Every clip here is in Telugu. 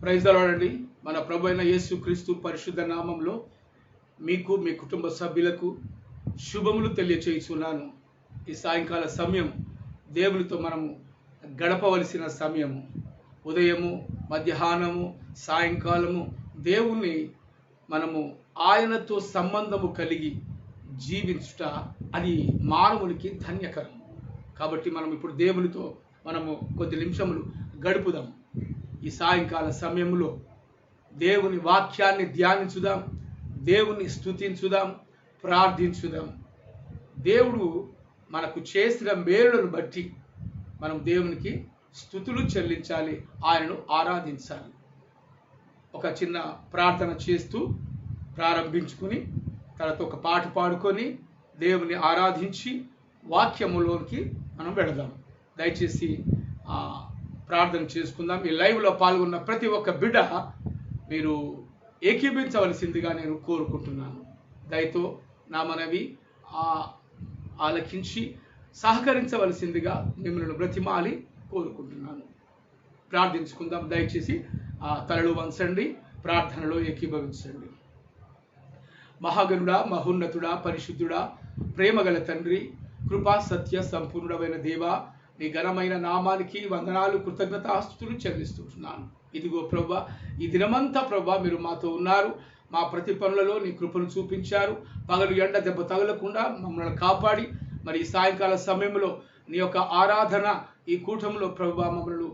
ప్రైజ్ ది లార్డ్ అండి. మన ప్రభు అయిన యేసుక్రీస్తు పరిశుద్ధ నామంలో మీకు మీ కుటుంబ సభ్యులకు శుభములు తెలియచేయుచున్నాను. ఈ సాయంకాల సమయం దేవునితో మనము గడపవలసిన సమయము. ఉదయము, మధ్యాహ్నము, సాయంకాలము దేవుణ్ణి మనము ఆయనతో సంబంధము కలిగి జీవించుట అది మానవునికి ధన్యకరం. కాబట్టి మనం ఇప్పుడు దేవునితో మనము కొద్ది నిమిషములు గడుపుదాం. ఈ సాయంకాల సమయంలో దేవుని వాక్యాన్ని ధ్యానించుదాం, దేవుని స్తుతించుదాం, ప్రార్థించుదాం. దేవుడు మనకు చేసిన మేలులను బట్టి మనం దేవునికి స్తుతులు చెల్లించాలి, ఆయనను ఆరాధించాలి. ఒక చిన్న ప్రార్థన చేస్తూ ప్రారంభించుకుని తర్వాత ఒక పాట పాడుకొని దేవుని ఆరాధించి వాక్యములోనికి మనం వెళదాం. దయచేసి ప్రార్థన చేసుకుందాం. ఈ లైవ్లో పాల్గొన్న ప్రతి ఒక్క బిడ్డ మీరు ఏకీభించవలసిందిగా నేను కోరుకుంటున్నాను. దయతో నా మనవి ఆలకించి సహకరించవలసిందిగా మిమ్మల్ని బ్రతిమాలి కోరుకుంటున్నాను. ప్రార్థించుకుందాం. దయచేసి తలలు వంచండి, ప్రార్థనలో ఏకీభవించండి. మహాగణుడా, మహోన్నతుడా, పరిశుద్ధుడా, ప్రేమగల తండ్రి, కృపా సత్య సంపూర్ణమైన దేవా, నీ ఘనమైన నామానికి వందనాలు, కృతజ్ఞతాస్తుతులు చెల్లిస్తున్నాను. ఇదిగో ప్రభా, ఈ దినమంతా ప్రభా మీరు మాతో ఉన్నారు. మా ప్రతి పనులలో నీ కృపను చూపించారు. పగలు ఎండ దెబ్బ తగలకుండా మమ్మల్ని కాపాడి మరి ఈ సాయంకాల సమయంలో నీ యొక్క ఆరాధన ఈ కూటంలో ప్రభా మమ్మల్ని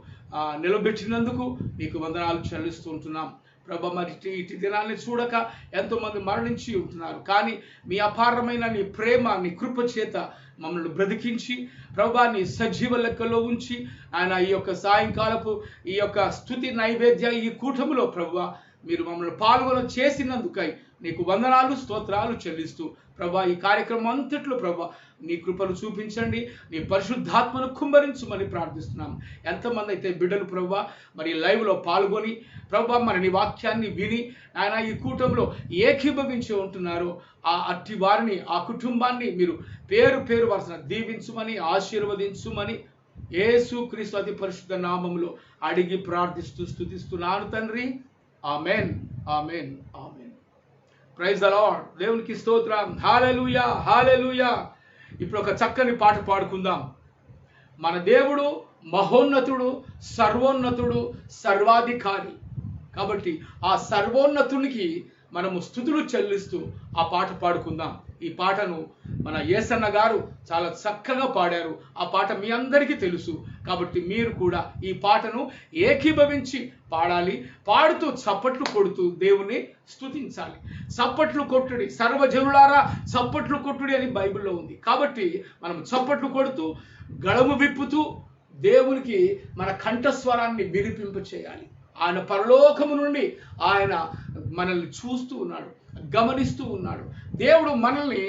నిలబెట్టినందుకు నీకు వందనాలు చెల్లిస్తూ ఉంటున్నాం. ప్రభా, మరి ఇటు దినాన్ని చూడక ఎంతోమంది మరణించి ఉంటున్నారు. కానీ మీ అపారమైన నీ ప్రేమ, నీ కృప చేత మమ్మల్ని బ్రతికించి ప్రభా నీ సజీవ లెక్కలో ఉంచి ఆయన ఈ యొక్క సాయంకాలపు ఈ యొక్క స్తుతి నైవేద్య ఈ కూటములో ప్రభా మీరు మమ్మల్ని పాల్గొన చేసినందుకై నీకు వందనాలు, స్తోత్రాలు చెల్లిస్తూ ప్రభా ఈ కార్యక్రమం అంతట్లో ప్రభా నీ కృపను చూపించండి, నీ పరిశుద్ధాత్మను కుమ్మరించమని ప్రార్థిస్తున్నాం. ఎంతమంది అయితే బిడ్డలు ప్రభా మరి లైవ్లో పాల్గొని ప్రభా మరి నీ వాక్యాన్ని విని ఆయన ఈ కూటంలో ఏకీభవించి ఉంటున్నారో అట్టి వారిని, ఆ కుటుంబాన్ని మీరు పేరు పేరు వరుసన దీవించుమని, ఆశీర్వదించుమని యేసుక్రీస్తు అతి పరిశుద్ధ నామములో అడిగి ప్రార్థిస్తూ స్తుతిస్తున్నాను తండ్రి. Amen, amen, amen. Praise the Lord. దేవునికి స్తోత్రం. హల్లెలూయా, హల్లెలూయా. ఇప్పుడు ఒక చక్కని పాట పాడుకుందాం. మన దేవుడు మహోన్నతుడు, సర్వోన్నతుడు, సర్వాధికారి. కాబట్టి ఆ సర్వోన్నతునికి మనము స్తుతులు చెల్లిస్తూ ఆ పాట పాడుకుందాం. ఈ పాటను మన యేసన్న గారు చాలా చక్కగా పాడారు. ఆ పాట మీ అందరికీ తెలుసు. కాబట్టి మీరు కూడా ఈ పాటను ఏకీభవించి పాడాలి. పాడుతూ చప్పట్లు కొడుతూ దేవుని స్తుతించాలి. చప్పట్లు కొట్టుడి, సర్వజనులారా చప్పట్లు కొట్టుడి అని బైబిల్లో ఉంది. కాబట్టి మనం చప్పట్లు కొడుతూ గళము విప్పుతూ దేవునికి మన కంఠస్వరాన్ని వినిపింప చేయాలి. ఆయన పరలోకము నుండి ఆయన మనల్ని చూస్తూ ఉన్నాడు, గమనిస్తూ ఉన్నాడు. దేవుడు మనల్ని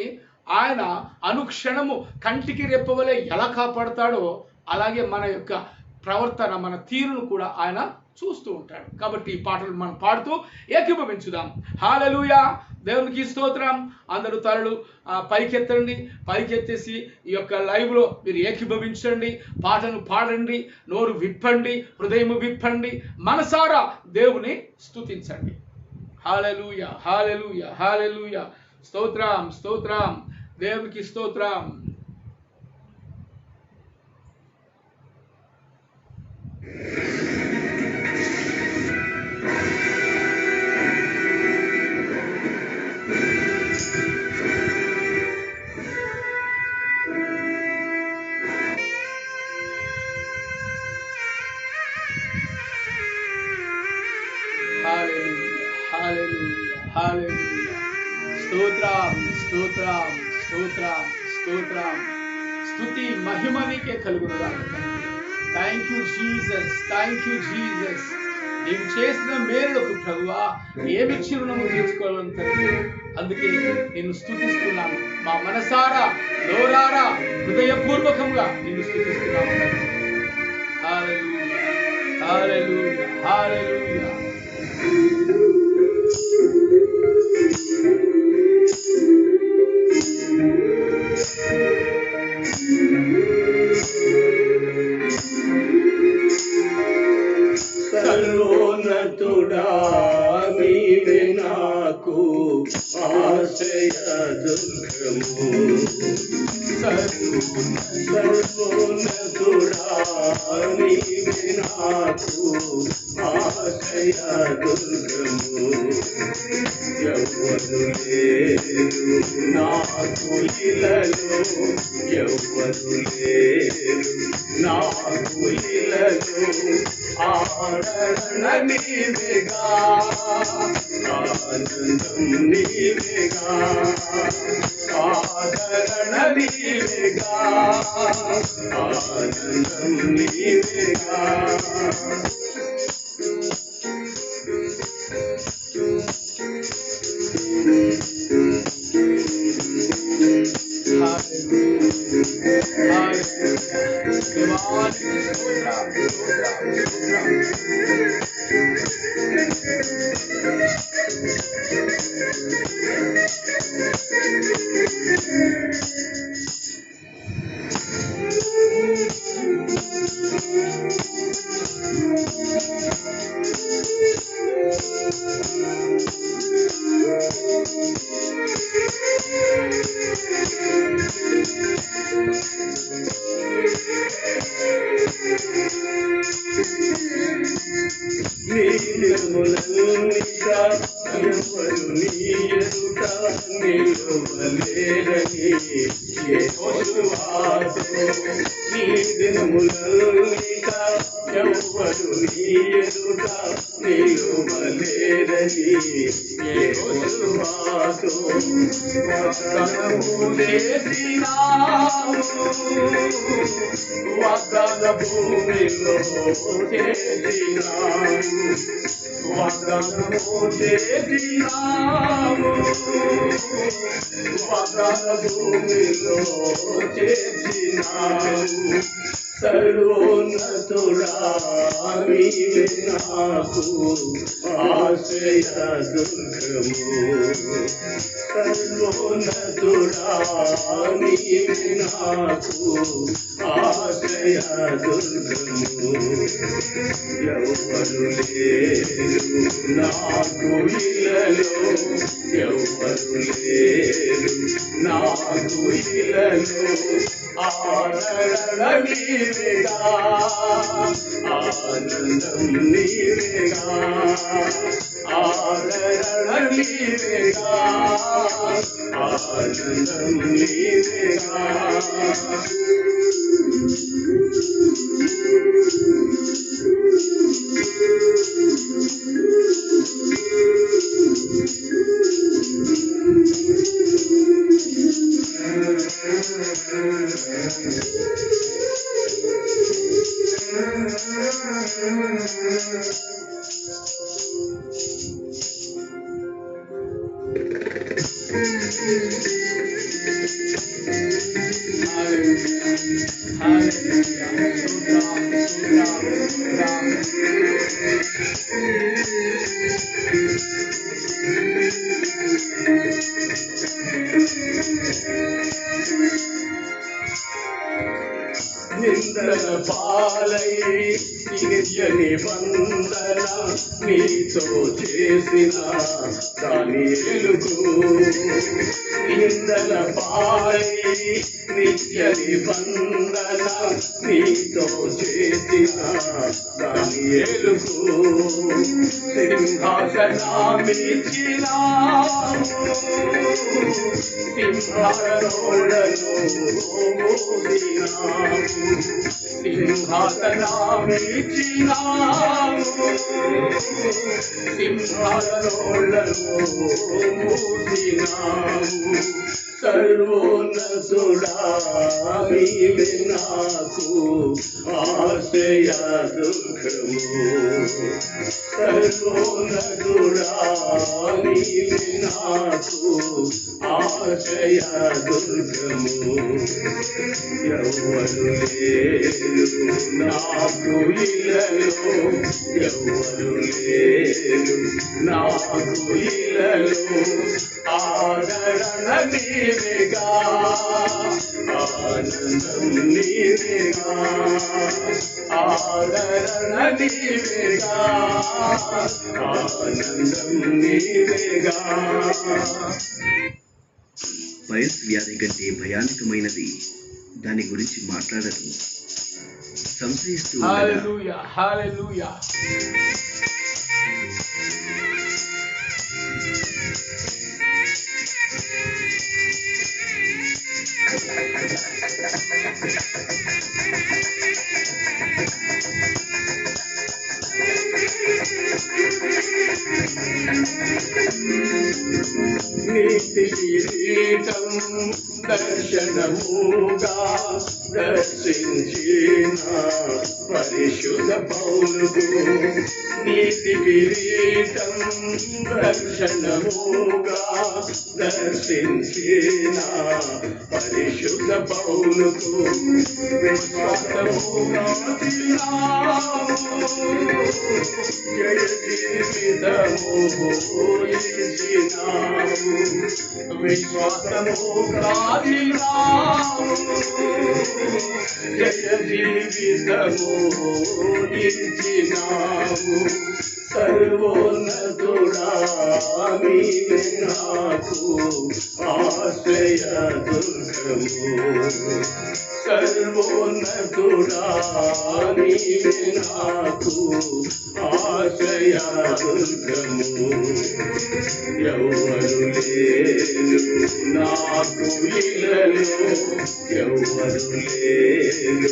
ఆయన అనుక్షణము కంటికి రెప్పవలే ఎలా కాపాడుతాడో అలాగే మన యొక్క ప్రవర్తన, మన తీరును కూడా ఆయన చూస్తూ ఉంటాడు. కాబట్టి ఈ పాటలు మనం పాడుతూ ఏకీభవించుదాం. హల్లెలూయా, దేవునికి స్తోత్రం. అందరూ తలలు పైకెత్తండి, పైకెత్తేసి ఈ యొక్క లైవ్లో మీరు ఏకీభవించండి, పాటను పాడండి, నోరు విప్పండి, హృదయము విప్పండి, మనసారా దేవుని స్తుతించండి. హల్లెలూయా, హల్లెలూయా, హల్లెలూయా. స్తోత్రం, స్తోత్రం, దేవునికి స్తోత్రం. స్తోత్రం, స్తోత్రం, స్తోత్రం, స్తోత్రం. స్తుతి మహిమ నీకే కలుగునుగాక తండ్రి. Thank you Jesus, thank you Jesus. నీవు చేసిన మేలులకు ప్రభువా ఏమి చిరునవ్వు తీర్చుకోవాలని తండ్రి. అందుకే నిన్ను స్తుతిస్తున్నాను. మా మనసారా, నోరారా, హృదయపూర్వకంగా నిన్ను స్తుతిస్తున్నాము తండ్రి. హల్లెలూయా, హల్లెలూయా, హల్లెలూయా. సర్వోన్నతుడా, సర్వోన్నతుడా నీవే నాకు ఆశ్రయ దుర్గము. సర్వోన్నతుడా నీవే నాకు ఆశ్రయ దుర్గము. ఎవ్వరు లేరు నాకు ఇలలో, ఎవ్వరు లేరు నాకు ఇలలో, ఆదరణ నీవేగా, ఆనందం నీవేగా, ఆదరణ నీవేగా, ఆనందం నీవేగా. ఎవరు నీ ఎదుట నిలువలేరని యెహోషువాతో, నీ దినములనిక ఎవరు నీ ఎదుట నిలువలేరని యెహోషువాతో, వాగ్దానము చేసినావు, వాగ్దాన భూమిలో చేసినావు, వాగ్దానము చేసినావు, వాగ్దాన భూమిలో చేసినావు. సర్వోన్నతుడా నీవే నాకు ఆశ్రయ దుర్గము. సర్వోన్నతుడా నీవే నాకు ఆశ్రయ దుర్గము. ఎవ్వరు లేరు నాకు ఇలలో, ఎవ్వరు లేరు నాకు ఇలలో, ఆదరణ నీవేగా, ఆనందం నీవేగా, ఆదరణ నీవేగా, ఆనందం నీవేగా. నిందల పాలై నిత్య నిబంధన నీతో చేసిన దానియేలుకు, నిందల పాలై నిత్య నిబంధన నీతో చేసిన దానియేలుకు, సింహాసనమిచ్చినావు, సింహాసనోడను మోదినావు, సింహాసనమిచ్చినావు, సింహాసనోడను మోదినావు. సర్వోన్నతుడా నీవే నాకు ఆశ్రయ దుర్గము. సర్వోన్నతుడా నీవే నాకు ఆశ్రయ దుర్గము. ఎవ్వరు లేరు నాకు ఇలలో ఎవరు లేరు, నాకు ఇలలో ఆదరణ నీవేగా, ఆనందం నీవేగా, ఆదరణ నీవేగా, ఆనందం నీవేగా. వైరస్ వ్యాధి కంటే భయానకమైనది దాని గురించి మాట్లాడరు. సంశయిస్తూ ఉండగా హల్లెలూయా, హల్లెలూయా. నీతి కిరీటం దర్శనముగా దర్శించిన పరిశుద్ధ పౌలుకు, నీతి కిరీటం దర్శనముగా దర్శించిన పరిశుద్ధ పౌలుకు విశ్వాసముగా జయ జీవితము ఇచ్చినావు, విశ్వాసము కాదినావు, జయ జీవితము ఇచ్చినావు. సర్వోన్నతుడా నీవే నాకు ఆశ్రయ దుర్గము, సర్వోన్నతుడా నీవే నాకు ఆశ్రయ దుర్గము. ఎవరు లేరు నాకు ఇలలో, ఎవరు లేరు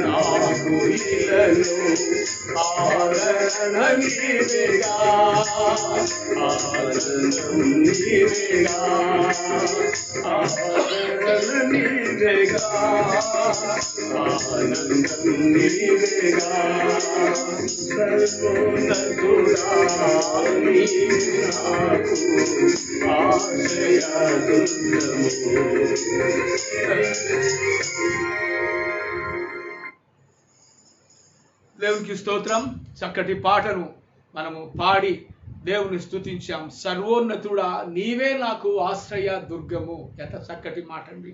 నాకు ఇలలో ఆదరణ నీవేగా, ఆనందం నీవేగా, ఆదరణ నీవేగా, ఆనందం నీవేగా. సర్వోన్నతుడా నీవే నాకు ఆశ్రయ దుర్గము. దేవునికి స్తోత్రం. చక్కటి పాటను మనము పాడి దేవుని స్తుతించాం. సర్వోన్నతుడా నీవే నాకు ఆశ్రయ దుర్గము. ఎంత చక్కటి మాట అండి.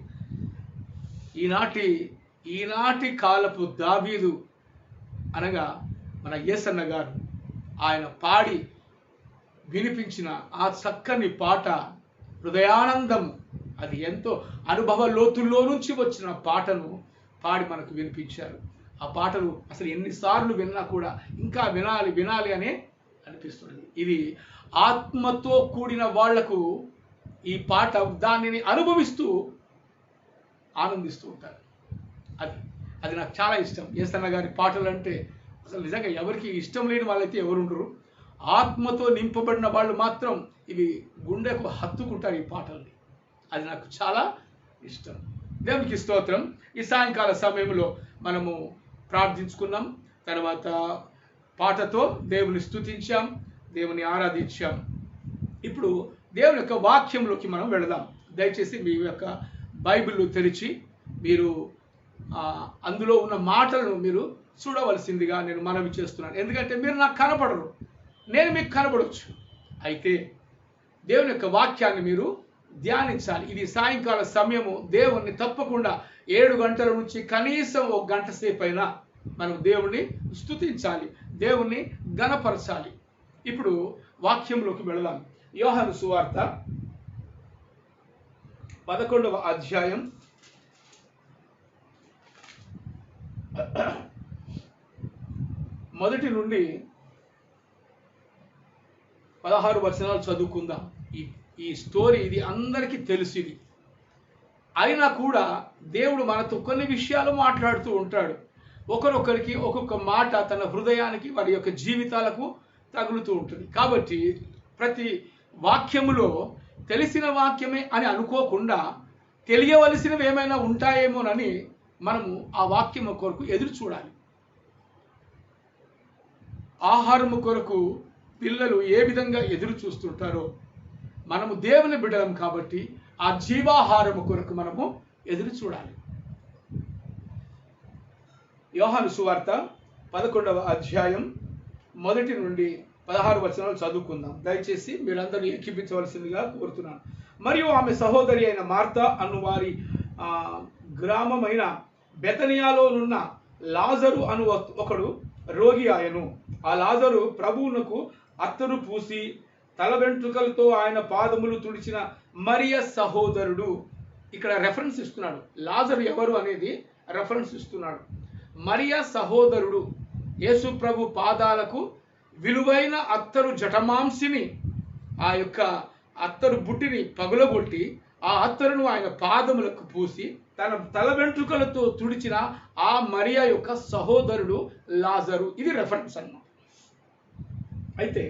ఈనాటి కాలపు దావీదు అనగా మన యేసన్న గారు ఆయన పాడి వినిపించిన ఆ చక్కని పాట హృదయానందం. అది ఎంతో అనుభవ లోతుల్లో నుంచి వచ్చిన పాటను పాడి మనకు వినిపించారు. ఆ పాటలు అసలు ఎన్నిసార్లు విన్నా కూడా ఇంకా వినాలి వినాలి అనే అనిపిస్తుంది. ఇది ఆత్మతో కూడిన వాళ్లకు ఈ పాట దానిని అనుభవిస్తూ ఆనందిస్తూ ఉంటారు. అది నాకు చాలా ఇష్టం. యేసన్న గారి పాటలు అంటే అసలు నిజంగా ఎవరికి ఇష్టం లేని వాళ్ళైతే ఎవరు ఉండరు. ఆత్మతో నింపబడిన వాళ్ళు మాత్రం ఇవి గుండెకు హత్తుకుంటారు ఈ పాటల్ని. అది నాకు చాలా ఇష్టం. దేవునికి స్తోత్రం. ఈ సాయంకాల సమయంలో మనము ప్రార్థించుకున్నాం, తర్వాత పాటతో దేవుని స్తుతించాం, దేవుని ఆరాధించాం. ఇప్పుడు దేవుని యొక్క వాక్యంలోకి మనం వెళదాం. దయచేసి మీ యొక్క బైబిల్ తెరిచి మీరు అందులో ఉన్న మాటలను మీరు చూడవలసిందిగా నేను మనవి చేస్తున్నాను. ఎందుకంటే మీరు నాకు కనపడరు, నేను మీకు కనపడవచ్చు. అయితే దేవుని యొక్క వాక్యాన్ని మీరు ధ్యానించాలి. ఇది సాయంకాల సమయము. దేవుణ్ణి తప్పకుండా 7 గంటల నుంచి కనీసం 1 గంట సేపు అయినా మనం దేవుణ్ణి స్తుతించాలి, దేవుణ్ణి ఘనపరచాలి. ఇప్పుడు వాక్యంలోకి వెళదాం. యోహాను సువార్త 11వ అధ్యాయం 1 నుండి 16 వచనాలు చదువుకుందాం. ఈ స్టోరీ ఇది అందరికీ తెలుసు. అయినా కూడా దేవుడు మనతో కొన్ని విషయాలు మాట్లాడుతూ ఉంటాడు. ఒకరొకరికి ఒక్కొక్క మాట తన హృదయానికి వారి యొక్క జీవితాలకు తగులుతూ ఉంటుంది. కాబట్టి ప్రతి వాక్యములో తెలిసిన వాక్యమే అని అనుకోకుండా తెలియవలసినవి ఏమైనా ఉంటాయేమోనని మనము ఆ వాక్యము కొరకు ఎదురు చూడాలి. ఆహారము కొరకు పిల్లలు ఏ విధంగా ఎదురు చూస్తుంటారో మనము దేవుని బిడ్డలం కాబట్టి ఆ జీవాహారము కొరకు మనము ఎదురు చూడాలి. యోహాను సువార్త 11వ అధ్యాయం మొదటి నుండి 16 వచనాలు చదువుకుందాం. దయచేసి మీరందరూ ఏకీపించవలసిందిగా కోరుతున్నాను. మరియు ఆమె సహోదరి అయిన మార్త అను వారి గ్రామమైన బెతనియాలోనున్న లాజరు అను ఒకడు రోగి ఆయను. ఆ లాజరు ప్రభువునకు అత్తరు పూసి తల వెంట్రుకలతో ఆయన పాదములు తుడిచిన మరియ సహోదరుడు. ఇక్కడ రెఫరెన్స్ ఇస్తున్నాడు. లాజరు ఎవరు అనేది రెఫరెన్స్ ఇస్తున్నాడు. మరియ సహోదరుడు యేసు ప్రభు పాదాలకు విలువైన అత్తరు జటమాంసిని, ఆ యొక్క అత్తరు బుట్టిని పగులగొట్టి ఆ అత్తరును ఆయన పాదములకు పూసి తన తల వెంట్రుకలతో తుడిచిన ఆ మరియ యొక్క సహోదరుడు లాజరు. ఇది రెఫరెన్స్ అన్నమాట. అయితే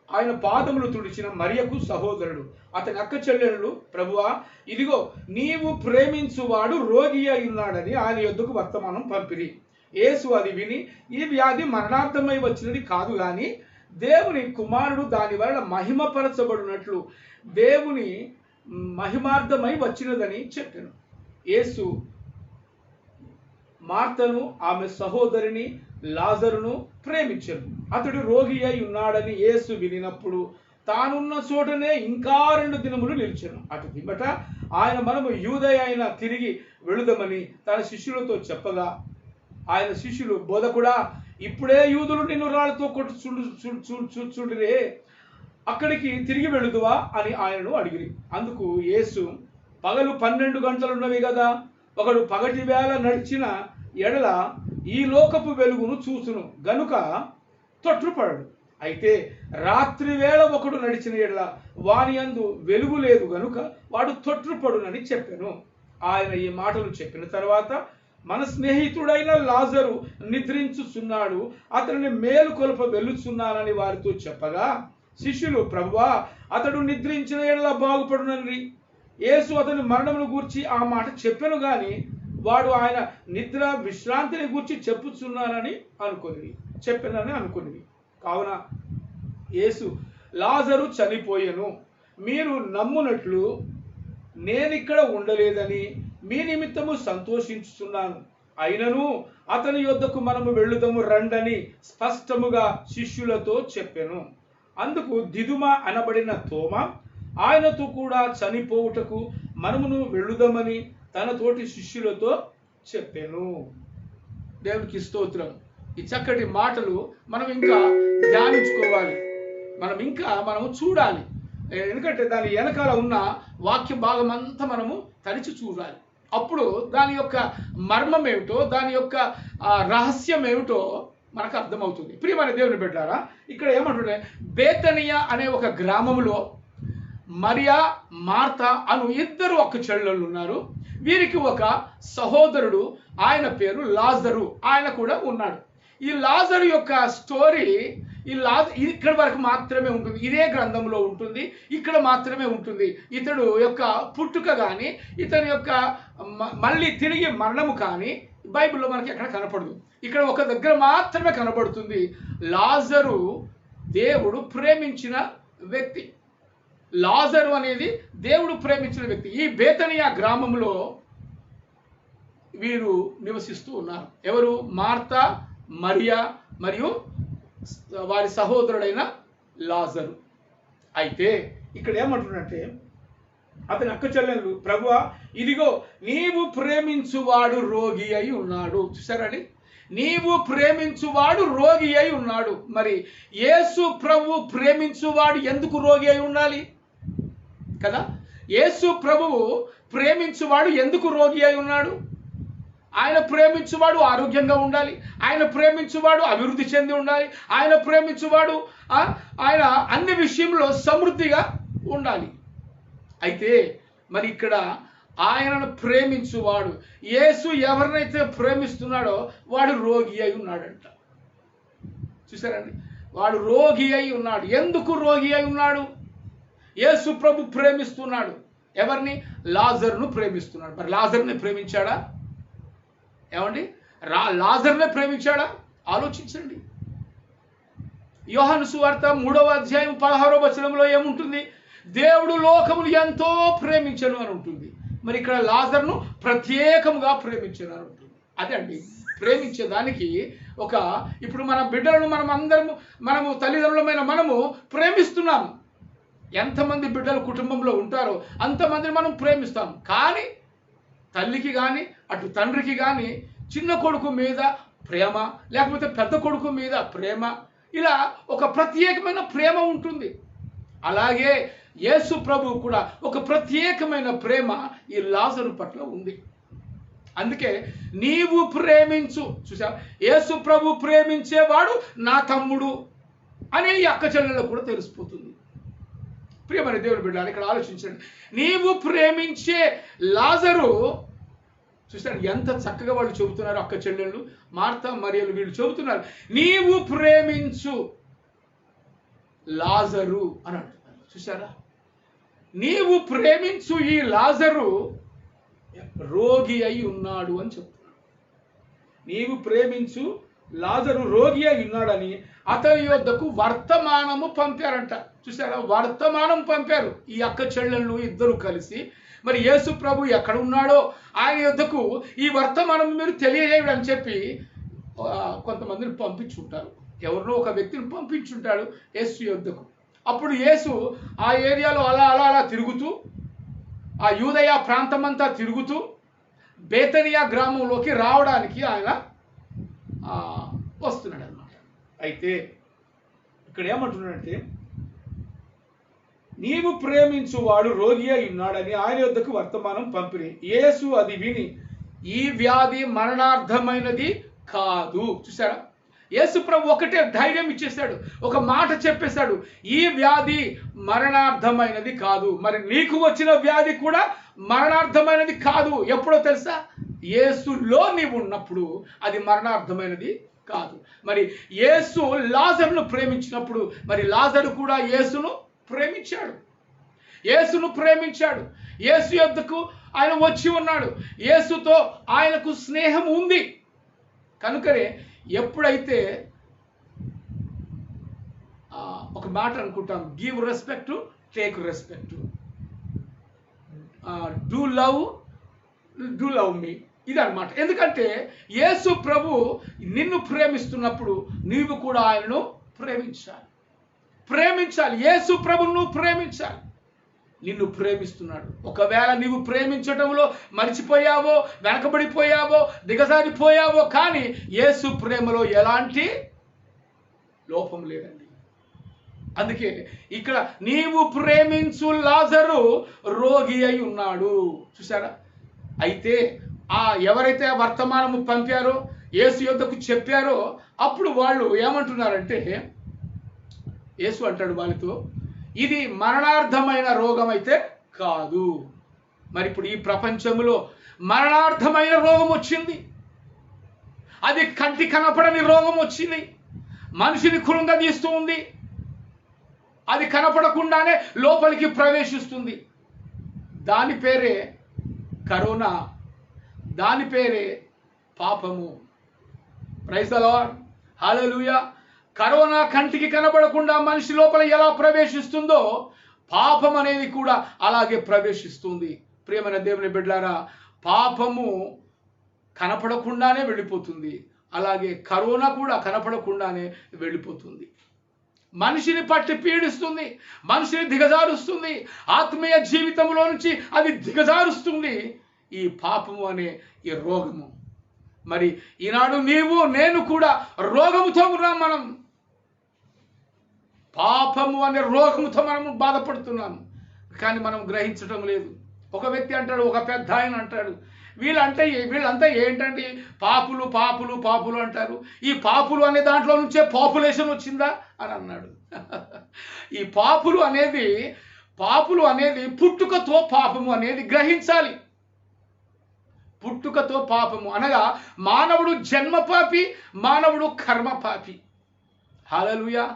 ఆయన పాదములు తుడిచిన మరియకు సహోదరుడు అతని అక్క చెల్లెళ్ళు, ప్రభువా ఇదిగో నీవు ప్రేమించువాడు రోగి అయి ఉన్నాడని ఆయన యొద్దకు వర్తమానం పంపిరి. యేసు అది విని, ఈ వ్యాధి మరణార్థమై వచ్చినది కాదు గాని దేవుని కుమారుడు దాని వలన మహిమపరచబడినట్లు దేవుని మహిమార్థమై వచ్చినదని చెప్పాను. యేసు మార్తను ఆమె సహోదరిని లాజరును ప్రేమించాను. అతడు రోగి అయి ఉన్నాడని యేసు వినినప్పుడు తానున్న చోటనే ఇంకా 2 దినములు నిలిచాను. అటు దిమ్మట ఆయన మనము యూదయ అయిన తిరిగి వెళుదమని తన శిష్యులతో చెప్పగా ఆయన శిష్యులు, బోధకుడా ఇప్పుడే యూదులు నిన్ను రాళ్ళతో కొట్టు చూడురే, అక్కడికి తిరిగి వెళుదువా అని ఆయనను అడిగిరి. అందుకు యేసు, పగలు 12 గంటలున్నవి కదా, ఒకడు పగటి వేళ నడిచిన ఎడల ఈ లోకపు వెలుగును చూసును గనుక తొట్టుపడడు. అయితే రాత్రి వేళ ఒకడు నడిచిన ఎడల వాని యందు వెలుగు లేదు గనుక వాడు తొట్టుపడునని చెప్పాను. ఆయన ఈ మాటలు చెప్పిన తర్వాత, మన స్నేహితుడైన లాజరు నిద్రించుచున్నాడు, అతనిని మేలుకొల్ప వెళ్ళుచున్నానని వారితో చెప్పగా శిష్యులు, ప్రభువా అతడు నిద్రించిన ఎడల బాగుపడునని. యేసు అతని మరణమును గూర్చి ఆ మాట చెప్పెను గాని వాడు ఆయన నిద్ర విశ్రాంతిని గూర్చి చెప్పుచున్నానని అనుకుని. కావున యేసు, లాజరు చనిపోయెను, మీరు నమ్మునట్లు నేనిక్కడ ఉండలేదని మీ నిమిత్తము సంతోషించుచున్నాను. అయినను అతని యొద్దకు మనము వెళ్ళుదము రండని స్పష్టముగా శిష్యులతో చెప్పెను. అందుకు దిదుమ అనబడిన తోమ ఆయనతో కూడా చనిపోవుటకు మనమును వెళ్ళుదామని తన తోటి శిష్యులతో చెప్పాను. దేవునికి స్తోత్రం. ఈ చక్కటి మాటలు మనం ఇంకా ధ్యానించుకోవాలి, మనము చూడాలి. ఎందుకంటే దాని వెనకాల ఉన్న వాక్య భాగం అంతా మనము తరిచి చూడాలి. అప్పుడు దాని యొక్క మర్మం ఏమిటో, దాని యొక్క రహస్యం ఏమిటో మనకు అర్థమవుతుంది. ప్రియమైన దేవుని బిడ్డలారా, ఇక్కడ ఏమంటుంటే బేతనియా అనే ఒక గ్రామంలో మరియా మార్త అను 2 అక్క చెల్లెళ్ళు ఉన్నారు. వీరికి ఒక సహోదరుడు, ఆయన పేరు లాజరు, ఆయన కూడా ఉన్నాడు. ఈ లాజరు యొక్క స్టోరీ ఇక్కడ వరకు మాత్రమే ఉంటుంది, ఇదే గ్రంథంలో ఉంటుంది, ఇక్కడ మాత్రమే ఉంటుంది. ఇతడు యొక్క పుట్టుక కానీ ఇతని యొక్క మళ్ళీ తిరిగి మరణము కానీ బైబిల్లో మనకి ఎక్కడ కనపడదు. ఇక్కడ ఒక దగ్గర మాత్రమే కనబడుతుంది. లాజరు దేవుడు ప్రేమించిన వ్యక్తి. లాజరు అనేది దేవుడు ప్రేమించిన వ్యక్తి. ఈ బేతనియా గ్రామంలో వీరు నివసిస్తూ ఉన్నారు. ఎవరు? మార్త, మరియా మరియు వారి సహోదరుడైన లాజరు. అయితే ఇక్కడ ఏమంటున్నట్టే అతని అక్క చెల్లెళ్ళు, ప్రభువా ఇదిగో నీవు ప్రేమించువాడు రోగి అయి ఉన్నాడు. చూసారండి, నీవు ప్రేమించువాడు రోగి అయి ఉన్నాడు. మరి యేసు ప్రభు ప్రేమించువాడు ఎందుకు రోగి అయి ఉండాలి కదా? యేసు ప్రభువు ప్రేమించువాడు ఎందుకు రోగి అయి ఉన్నాడు? ఆయన ప్రేమించువాడు ఆరోగ్యంగా ఉండాలి, ఆయన ప్రేమించువాడు అభివృద్ధి చెంది ఉండాలి, ఆయన ప్రేమించువాడు ఆయన అన్ని విషయంలో సమృద్ధిగా ఉండాలి. అయితే మరి ఇక్కడ ఆయనను ప్రేమించువాడు, యేసు ఎవరినైతే ప్రేమిస్తున్నాడో వాడు రోగి అయి ఉన్నాడంట. చూసారండి, వాడు రోగి అయి ఉన్నాడు. ఎందుకు రోగి అయి ఉన్నాడు? యేసు ప్రభు ప్రేమిస్తున్నాడు. ఎవరిని? లాజరును ప్రేమిస్తున్నాడు. మరి లాజరుని ప్రేమించాడా? ఏమండి, లాజరునే ప్రేమించాడా? ఆలోచించండి. యోహాను సువార్త 3వ అధ్యాయం 16వ వచనంలో ఏముంటుంది? దేవుడు లోకమును ఎంతో ప్రేమించను అని ఉంటుంది. మరి ఇక్కడ లాజరును ప్రత్యేకంగా ప్రేమించను అని ఉంటుంది. అదే అండి ప్రేమించేదానికి ఇప్పుడు మన బిడ్డలను మనము తల్లిదండ్రులమైన మనము ప్రేమిస్తున్నాము. ఎంతమంది బిడ్డలు కుటుంబంలో ఉంటారో అంతమందిని మనం ప్రేమిస్తాం. కానీ తల్లికి కానీ అటు తండ్రికి కానీ చిన్న కొడుకు మీద ప్రేమ, లేకపోతే పెద్ద కొడుకు మీద ప్రేమ, ఇలా ఒక ప్రత్యేకమైన ప్రేమ ఉంటుంది. అలాగే యేసు ప్రభు కూడా ఒక ప్రత్యేకమైన ప్రేమ ఈ లాజరు పట్ల ఉంది. అందుకే నీవు ప్రేమించు, చూసా, యేసు ప్రభు ప్రేమించేవాడు నా తమ్ముడు అని ఈ అక్క చెల్లెళ్ళకు కూడా తెలిసిపోతుంది. ప్రియమైన దేవుని బిడ్డలారా, ఇక్కడ ఆలోచించండి. నీవు ప్రేమించే లాజరు, చూసారు ఎంత చక్కగా వాళ్ళు చెబుతున్నారు. అక్క చెల్లెళ్ళు మార్తా మరియలు వీళ్ళు చెబుతున్నారు, నీవు ప్రేమించు లాజరు అని అంటున్నారు. చూసారా, నీవు ప్రేమించు ఈ లాజరు రోగి అయి ఉన్నాడు అని చెప్తున్నాడు. నీవు ప్రేమించు లాజరు రోగి అయి ఉన్నాడని అతని యొద్దకు వర్తమానము పంపారంట. చూసారా, వర్తమానం పంపారు ఈ అక్క చెల్లెళ్ళు ఇద్దరు కలిసి. మరి యేసు ప్రభు ఎక్కడ ఉన్నాడో ఆయన యొద్దకు ఈ వర్తమానం మీరు తెలియజేయడం అని చెప్పి కొంతమందిని పంపించుంటారు. ఎవరినో ఒక వ్యక్తిని పంపించుంటాడు యేసు యొద్దకు. అప్పుడు యేసు ఆ ఏరియాలో అలా తిరుగుతూ, ఆ యూదయ ప్రాంతమంతా తిరుగుతూ బేతనియా గ్రామంలోకి రావడానికి ఆయన వస్తున్నాడు అన్నమాట. అయితే ఇక్కడ ఏమంటున్నాడంటే, నీవు ప్రేమించువాడు రోగి అయి ఉన్నాడని ఆయన యొద్దకు వర్తమానం పంపిణీ. యేసు అది విని, ఈ వ్యాధి మరణార్థమైనది కాదు. చూసారా, యేసు ప్రభు ఒకటే ధైర్యం ఇచ్చేశాడు, ఒక మాట చెప్పేశాడు, ఈ వ్యాధి మరణార్థమైనది కాదు. మరి నీకు వచ్చిన వ్యాధి కూడా మరణార్థమైనది కాదు. ఎప్పుడో తెలుసా, యేసులో నీవు ఉన్నప్పుడు అది మరణార్థమైనది కాదు. మరి యేసు లాజరును ప్రేమించినప్పుడు మరి లాజరు కూడా యేసును ప్రేమించాడు. యేసు యొద్దకు ఆయన వచ్చి ఉన్నాడు. యేసుతో ఆయనకు స్నేహం ఉంది. కనుకనే ఎప్పుడైతే ఒక మాట అనుకుంటాం, give respect, take respect, do love మీ, ఇదన్నమాట. ఎందుకంటే యేసు ప్రభు నిన్ను ప్రేమిస్తున్నప్పుడు నీవు కూడా ఆయనను ప్రేమించాలి. యేసు ప్రభును నువ్వు ప్రేమించాలి. నిన్ను ప్రేమిస్తున్నాడు. ఒకవేళ నీవు ప్రేమించటంలో మర్చిపోయావో, వెనకబడిపోయావో, దిగజారిపోయావో, కానీ యేసు ప్రేమలో ఎలాంటి లోపం లేదండి. అందుకే ఇక్కడ నీవు ప్రేమించు లాజరు రోగి అయి ఉన్నాడు. చూసారా, అయితే ఎవరైతే వర్తమానము పంపారో, యేసు యొద్దకు చెప్పారో, అప్పుడు వాళ్ళు ఏమంటున్నారంటే, యేసు అంటాడు వాళ్ళతో, ఇది మరణార్థమైన రోగం అయితే కాదు. మరి ఇప్పుడు ఈ ప్రపంచంలో మరణార్థమైన రోగం వచ్చింది. అది కంటి కనపడని రోగం వచ్చింది. మనిషిని కృంగదీస్తూ ఉంది. అది కనపడకుండానే లోపలికి ప్రవేశిస్తుంది. దాని పేరే కరోనా, దాని పేరే పాపము. Praise the Lord, hallelujah. Corona కంటికి కనబడకుండా మనిషి లోపల ఎలా ప్రవేశిస్తుందో పాపం అనేది కూడా అలాగే ప్రవేశిస్తుంది. ప్రియమైన దేవుని బిడ్డలారా, పాపము కనపడకుండానే వెళ్ళిపోతుంది. అలాగే కరోనా కూడా కనపడకుండానే వెళ్ళిపోతుంది. మనిషిని పట్టి పీడిస్తుంది, మనిషిని దిగజారుస్తుంది. ఆత్మీయ జీవితంలో నుంచి అది దిగజారుస్తుంది ఈ పాపము అనే ఈ రోగము. మరి ఈనాడు నీవు నేను కూడా రోగముతో ఉన్నాం. మనం పాపము అనే రోగముతో మనము బాధపడుతున్నాము, కానీ మనం గ్రహించటం లేదు. ఒక వ్యక్తి అంటాడు, ఒక పెద్ద ఆయన అంటాడు, వీళ్ళంతా ఏంటండి, పాపులు అంటారు. ఈ పాపులు అనే దాంట్లో నుంచే పాపులేషన్ వచ్చిందా అని అన్నాడు. ఈ పాపులు అనేది పుట్టుకతో పాపము అనేది గ్రహించాలి. పుట్టుకతో పాపము అనగా మానవుడు జన్మపాపి, మానవుడు కర్మపాపి. హల్లెలూయా.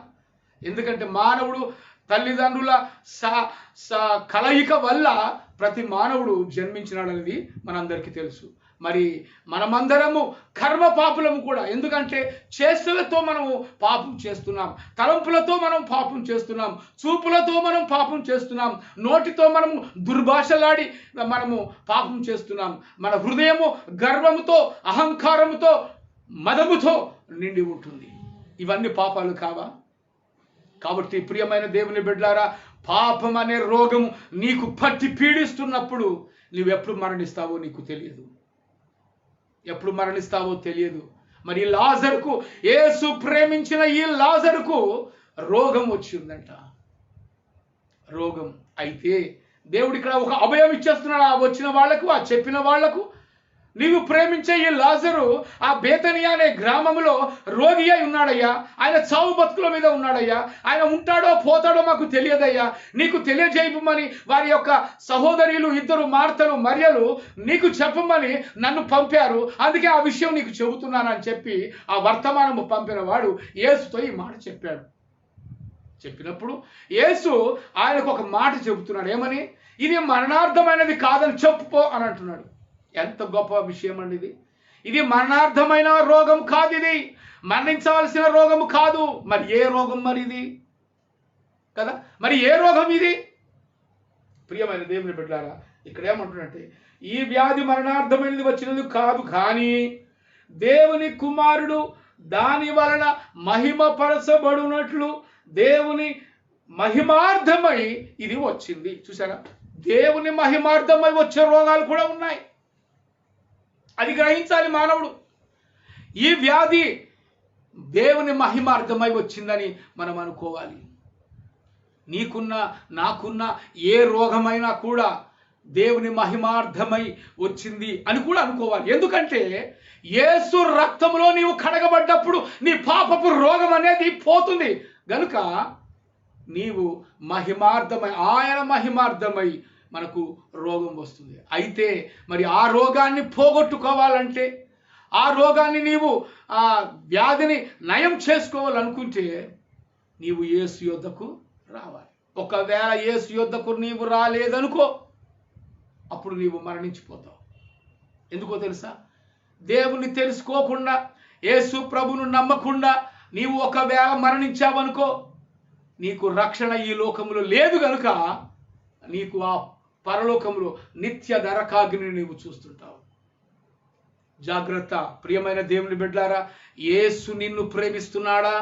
ఎందుకంటే మానవుడు తల్లిదండ్రుల కలయిక వల్ల ప్రతి మానవుడు జన్మించినాడనేది మనందరికీ తెలుసు. మరి మనమందరము కర్మ పాపులము కూడా. ఎందుకంటే చేష్టలతో మనము పాపం చేస్తున్నాం, తలంపులతో మనం పాపం చేస్తున్నాం, చూపులతో మనం పాపం చేస్తున్నాం, నోటితో మనము దుర్భాషలాడి మనము పాపం చేస్తున్నాం. మన హృదయము గర్వముతో, అహంకారముతో మదముతో నిండి ఉంటుంది. ఇవన్నీ పాపాలు కావా? కాబట్టి ప్రియమైన దేవుని బిడ్డలారా, పాపం అనే రోగం నీకు పట్టి పీడిస్తున్నప్పుడు నువ్వెప్పుడు మరణిస్తావో నీకు తెలియదు. ఎప్పుడు మరణిస్తావో తెలియదు. మరి లాజరుకు, యేసు ప్రేమించిన ఈ లాజరుకు రోగం వచ్చిందంట. రోగం అయితే దేవుడు ఇక్కడ ఒక అభయం ఇచ్చేస్తున్నాడు ఆ వచ్చిన వాళ్లకు, ఆ చెప్పిన వాళ్లకు. నీవు ప్రేమించే ఈ లాజరు ఆ బేతనియా అనే గ్రామంలో రోగి అయి ఉన్నాడయ్యా. ఆయన చావు బతుకుల మీద ఉన్నాడయ్యా. ఆయన ఉంటాడో పోతాడో మాకు తెలియదయ్యా. నీకు తెలియజేయమని వారి యొక్క సహోదరులు ఇద్దరు మార్తలు మరియలు నీకు చెప్పమని నన్ను పంపారు. అందుకే ఆ విషయం నీకు చెబుతున్నానని చెప్పి ఆ వర్తమానము పంపిన వాడు యేసుతో ఈ మాట చెప్పాడు. చెప్పినప్పుడు యేసు ఆయనకు ఒక మాట చెబుతున్నాడు. ఏమని? ఇది మరణార్థమైనది కాదని చెప్పుకో అని అంటున్నాడు. ఎంత గొప్ప విషయం అండి ఇది. ఇది మరణార్థమైన రోగం కాదు, ఇది మరణించవలసిన రోగం కాదు. మరి ఏ రోగం మరి ఇది కదా? మరి ఏ రోగం ఇది? ప్రియమైన దేవుని బిడ్డలారా, ఇక్కడ ఏమంటున్నట్టే ఈ వ్యాధి మరణార్థమైనది వచ్చినది కాదు, కానీ దేవుని కుమారుడు దాని వలన మహిమపరచబడునట్లు దేవుని మహిమార్థమై ఇది వచ్చింది. చూసారా? దేవుని మహిమార్థమై వచ్చే రోగాలు కూడా ఉన్నాయి. అది గ్రహించాలి మానవుడు. ఈ వ్యాధి దేవుని మహిమార్థమై వచ్చిందని మనం అనుకోవాలి. నీకున్న నాకున్న ఏ రోగమైనా కూడా దేవుని మహిమార్థమై వచ్చింది అని కూడా అనుకోవాలి. ఎందుకంటే యేసు రక్తంలో నీవు కడగబడ్డప్పుడు నీ పాపపు రోగం అనేది పోతుంది గనుక నీవు మహిమార్థమై, ఆయన మహిమార్థమై మనకు రోగం వస్తుంది. అయితే మరి ఆ రోగాన్ని పోగొట్టుకోవాలంటే, ఆ రోగాన్ని నీవు ఆ వ్యాధిని నయం చేసుకోవాలనుకుంటే నీవు యేసు యొద్దకు రావాలి. ఒకవేళ యేసు యొద్దకు నీవు రాలేదనుకో, అప్పుడు నీవు మరణించిపోతావు. ఎందుకో తెలుసా? దేవుని తెలుసుకోకుండా, యేసు ప్రభును నమ్మకుండా నీవు ఒకవేళ మరణించావనుకో, నీకు రక్షణ ఈ లోకములో లేదు గనుక నీకు ఆ పరలోకములో నిత్య నరకాగ్నిని నీవు చూస్తుంటావు. జాగ్రత్త ప్రియమైన దేవుని బిడ్డలారా. యేసు నిన్ను ప్రేమిస్తున్నాడా?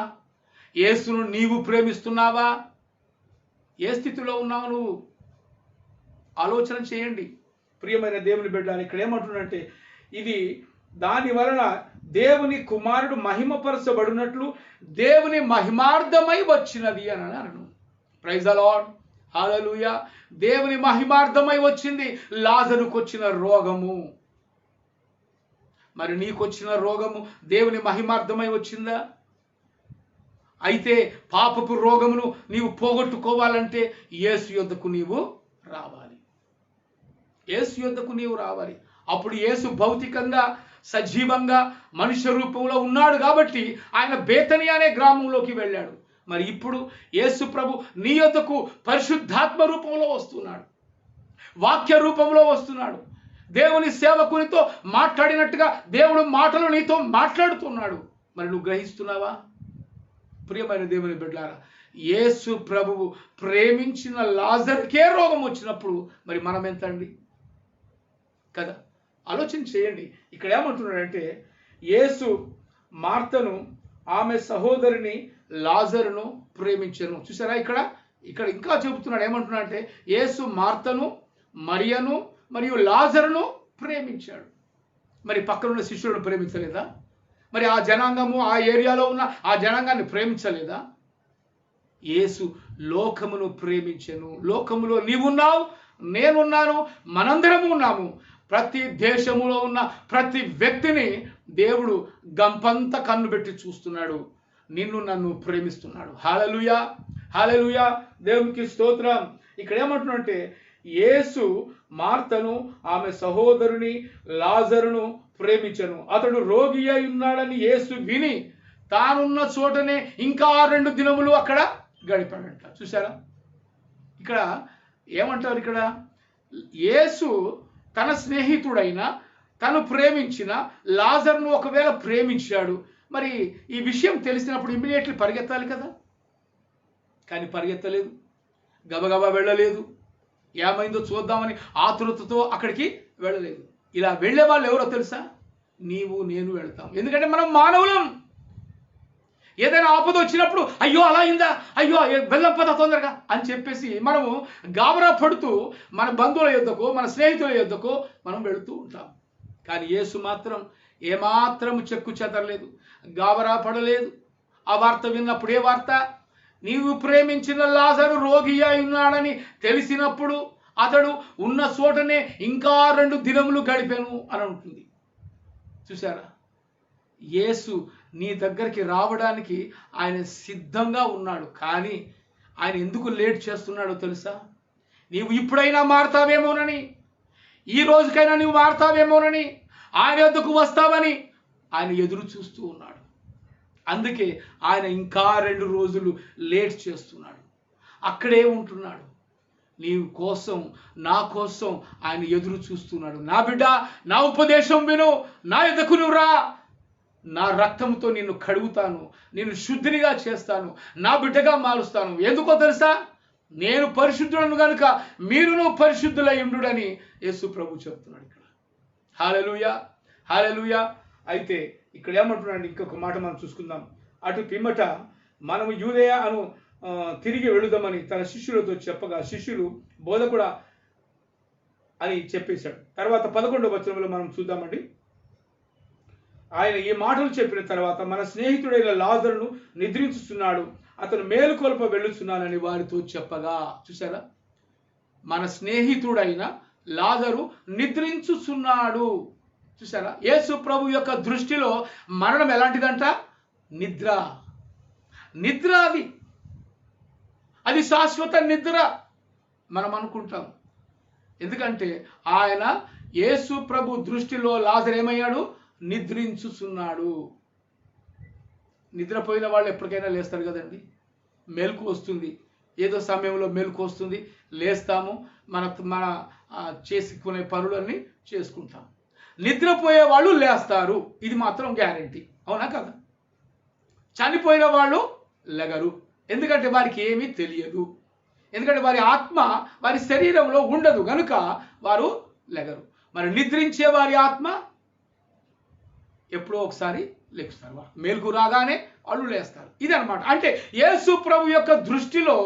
యేసును నీవు ప్రేమిస్తున్నావా? ఏ స్థితిలో ఉన్నావు నువ్వు? ఆలోచన చేయండి ప్రియమైన దేవుని బిడ్డలారా. ఇక్కడ ఏమంటున్నంటే ఇది దాని వలన దేవుని కుమారుడు మహిమపరచబడినట్లు దేవుని మహిమార్థమై వచ్చినది అని అన్నాను. ప్రైజ్ ది లార్డ్, హల్లెలూయా. దేవుని మహిమార్థమై వచ్చింది లాజరుకు వచ్చిన రోగము. మరి నీకు వచ్చిన రోగము దేవుని మహిమార్థమై వచ్చిందా? అయితే పాపపు రోగమును నీవు పోగొట్టుకోవాలంటే యేసు యొద్దకు నీవు రావాలి. యేసు యొద్దకు నీవు రావాలి. అప్పుడు యేసు భౌతికంగా సజీవంగా మనుష్య రూపంలో ఉన్నాడు కాబట్టి ఆయన బేతనియా అనే గ్రామంలోకి వెళ్ళాడు. మరి ఇప్పుడు యేసు ప్రభు నీ యొద్దకు పరిశుద్ధాత్మ రూపంలో వస్తున్నాడు, వాక్య రూపంలో వస్తున్నాడు. దేవుని సేవకునితో మాట్లాడినట్టుగా దేవుడు మాటలు నీతో మాట్లాడుతున్నాడు. మరి నువ్వు గ్రహిస్తున్నావా? ప్రియమైన దేవుని బిడ్డలారా, యేసు ప్రభువు ప్రేమించిన లాజరుకే రోగం వచ్చినప్పుడు మరి మనం ఎంత అండి కదా? ఆలోచన చేయండి. ఇక్కడ ఏమంటున్నాడంటే యేసు మార్తను, ఆమె సహోదరిని లాజరును ప్రేమించను. చూసారా? ఇక్కడ ఇంకా చెబుతున్నాడు. ఏమంటున్నాడంటే యేసు మార్తను, మరియను మరియు లాజరును ప్రేమించాడు. మరి పక్కనున్న శిష్యులను ప్రేమించలేదా? మరి ఆ జనాంగము, ఆ ఏరియాలో ఉన్న ఆ జనాంగాన్ని ప్రేమించలేదా? యేసు లోకమును ప్రేమించెను. లోకములో నీవున్నావు, నేనున్నాను, మనందరము ఉన్నాము. ప్రతి దేశములో ఉన్న ప్రతి వ్యక్తిని దేవుడు గంపంత కన్ను పెట్టి చూస్తున్నాడు. నిన్ను నన్ను ప్రేమిస్తున్నాడు. హల్లెలూయా, హల్లెలూయా, దేవునికి స్తోత్రం. ఇక్కడ ఏమంటున్నాడంటే యేసు మార్తను, ఆమె సహోదరుని లాజరును ప్రేమించను. అతడు రోగి అయి ఉన్నాడని యేసు విని తానున్న చోటనే ఇంకా 2 దినములు అక్కడ గడిపాడంట. చూసారా? ఇక్కడ ఏమంటారు? ఇక్కడ యేసు తన స్నేహితుడైన, తను ప్రేమించిన లాజరును ఒకవేళ ప్రేమించాడు. మరి ఈ విషయం తెలిసినప్పుడు ఇమ్మీడియట్లీ పరిగెత్తాలి కదా, కానీ పరిగెత్తలేదు, గబగబా వెళ్ళలేదు, ఏమైందో చూద్దామని ఆతురతతో అక్కడికి వెళ్ళలేదు. ఇలా వెళ్ళే వాళ్ళు ఎవరో తెలుసా? నీవు నేను వెళ్తాం. ఎందుకంటే మనం మానవులం. ఏదైనా ఆపద వచ్చినప్పుడు అయ్యో అలా అయిందా, అయ్యో వెళ్ళం పద తొందరగా అని చెప్పేసి మనము గాబరా పడుతూ మన బంధువుల యొద్దకు, మన స్నేహితుల యొద్దకు మనం వెళుతూ ఉంటాం. కానీ యేసు మాత్రం ఏమాత్రం చెక్కు చెదరలేదు, గాబరా పడలేదు. ఆ వార్త విన్నప్పుడు, ఏ వార్త? నీవు ప్రేమించిన లాజరు రోగి అయి ఉన్నాడని తెలిసినప్పుడు అతడు ఉన్న చోటనే ఇంకా 2 దినములు గడిపాను అని ఉంటుంది. చూసారా? యేసు నీ దగ్గరికి రావడానికి ఆయన సిద్ధంగా ఉన్నాడు. కానీ ఆయన ఎందుకు లేట్ చేస్తున్నాడో తెలుసా? నీవు ఇప్పుడైనా మారతావేమోనని, ఈ రోజుకైనా నువ్వు మారతావేమోనని, ఆయన వద్దకు వస్తావని ఆయన ఎదురు చూస్తూ ఉన్నాడు. అందుకే ఆయన ఇంకా 2 రోజులు లేట్ చేస్తున్నాడు. అక్కడే ఉంటున్నాడు. నీ కోసం, నా కోసం ఆయన ఎదురు చూస్తున్నాడు. నా బిడ్డ, నా ఉపదేశం విను, నా యొద్దకు నువ్వు రా, నా రక్తంతో నిన్ను కడుగుతాను, నిన్ను శుద్ధినిగా చేస్తాను, నా బిడ్డగా మారుస్తాను. ఎందుకో తెలుసా? నేను పరిశుద్ధులను కనుక మీరును పరిశుద్ధులై ఉండుడని యేసు ప్రభు చెప్తున్నాడు ఇక్కడ. హల్లెలూయా, హల్లెలూయా. అయితే ఇక్కడ ఏమంటున్నాడు? ఇంకొక మాట మనం చూసుకుందాం. అటు పిమ్మట మనము యూదయ అను తిరిగి వెళుదామని తన శిష్యులతో చెప్పగా శిష్యులు బోధకుడా అని చెప్పేశాడు. తర్వాత 11వ వచనంలో మనం చూద్దామండి. ఆయన ఈ మాటలు చెప్పిన తర్వాత మన స్నేహితుడైన లాజరును నిద్రించుతున్నాడు, అతను మేలుకొల్ప వెళ్ళుచున్నానని వారితో చెప్పగా. చూసారా? మన స్నేహితుడైన లాజరు నిద్రించుచున్నాడు. చూసారా? యేసు ప్రభు యొక్క దృష్టిలో మరణం ఎలాంటిదంట? నిద్ర. నిద్ర అది శాశ్వత నిద్ర మనం అనుకుంటాం. ఎందుకంటే ఆయన యేసు ప్రభు దృష్టిలో లాజరు ఏమయ్యాడు? నిద్రించుచున్నాడు. నిద్రపోయిన వాళ్ళు ఎప్పటికైనా లేస్తారు కదండి. మెలకు వస్తుంది, ఏదో సమయంలో మెలకు వస్తుంది, లేస్తాము, మన చేసుకునే పనులన్నీ చేసుకుంటాం. నిద్రపోయే వాళ్ళు లేస్తారు, ఇది మాత్రం గ్యారెంటీ. అవునా కదా? చనిపోయిన వాళ్ళు లెగరు, ఎందుకంటే వారికి ఏమీ తెలియదు. ఎందుకంటే వారి ఆత్మ వారి శరీరంలో ఉండదు కనుక వారు లెగరు. మరి నిద్రించే వారి ఆత్మ ఎప్పుడో ఒకసారి లేస్తారు. వారు మేలుకు రాగానే వాళ్ళు లేస్తారు. ఇదన్నమాట. అంటే యేసు ప్రభు యొక్క దృష్టిలో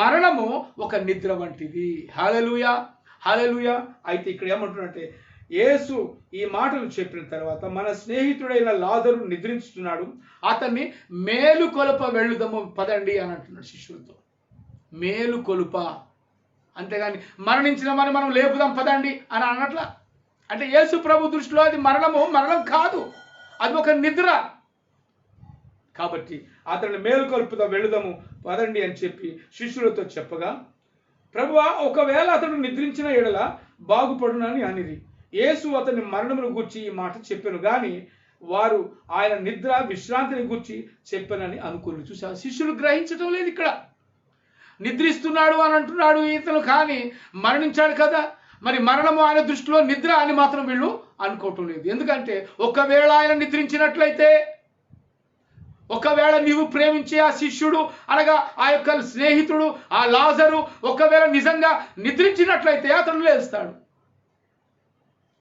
మరణము ఒక నిద్ర వంటిది. హల్లెలూయా, హల్లెలూయా. అయితే ఇక్కడ ఏమంటున్నాడంటే, యేసు ఈ మాటలు చెప్పిన తర్వాత మన స్నేహితుడైన లాజరు నిద్రించుతున్నాడు, అతన్ని మేలుకొలుప వెళ్ళుదాము పదండి అని అంటున్నాడు శిష్యులతో. మేలుకొలుప, అంతేగాని మరణించిన మనం లేపుదాం పదండి అని అన్నట్ల. అంటే యేసు ప్రభు దృష్టిలో అది మరణం కాదు, అది ఒక నిద్ర. కాబట్టి అతన్ని మేలుకొలుపుదాం వెళ్ళుదాము పదండి అని చెప్పి శిష్యులతో చెప్పగా, ప్రభువా ఒకవేళ అతడు నిద్రించిన ఎడల బాగుపడునని అనిరి. యేసు అతని మరణమును గూర్చి ఈ మాట చెప్పాను గాని వారు ఆయన నిద్ర విశ్రాంతిని గూర్చి చెప్పానని అనుకుని. చూసా? శిష్యులు గ్రహించడం లేదు. ఇక్కడ నిద్రిస్తున్నాడు అని అంటున్నాడు ఇతను, కానీ మరణించాడు కదా. మరి మరణము ఆయన దృష్టిలో నిద్ర అని మాత్రం వీళ్ళు అనుకోవటం లేదు. ఎందుకంటే ఒకవేళ ఆయన నిద్రించినట్లయితే, ఒకవేళ నీవు ప్రేమించే ఆ శిష్యుడు అనగా ఆ యొక్క స్నేహితుడు ఆ లాజరు ఒకవేళ నిజంగా నిద్రించినట్లయితే అతను లేస్తాడు.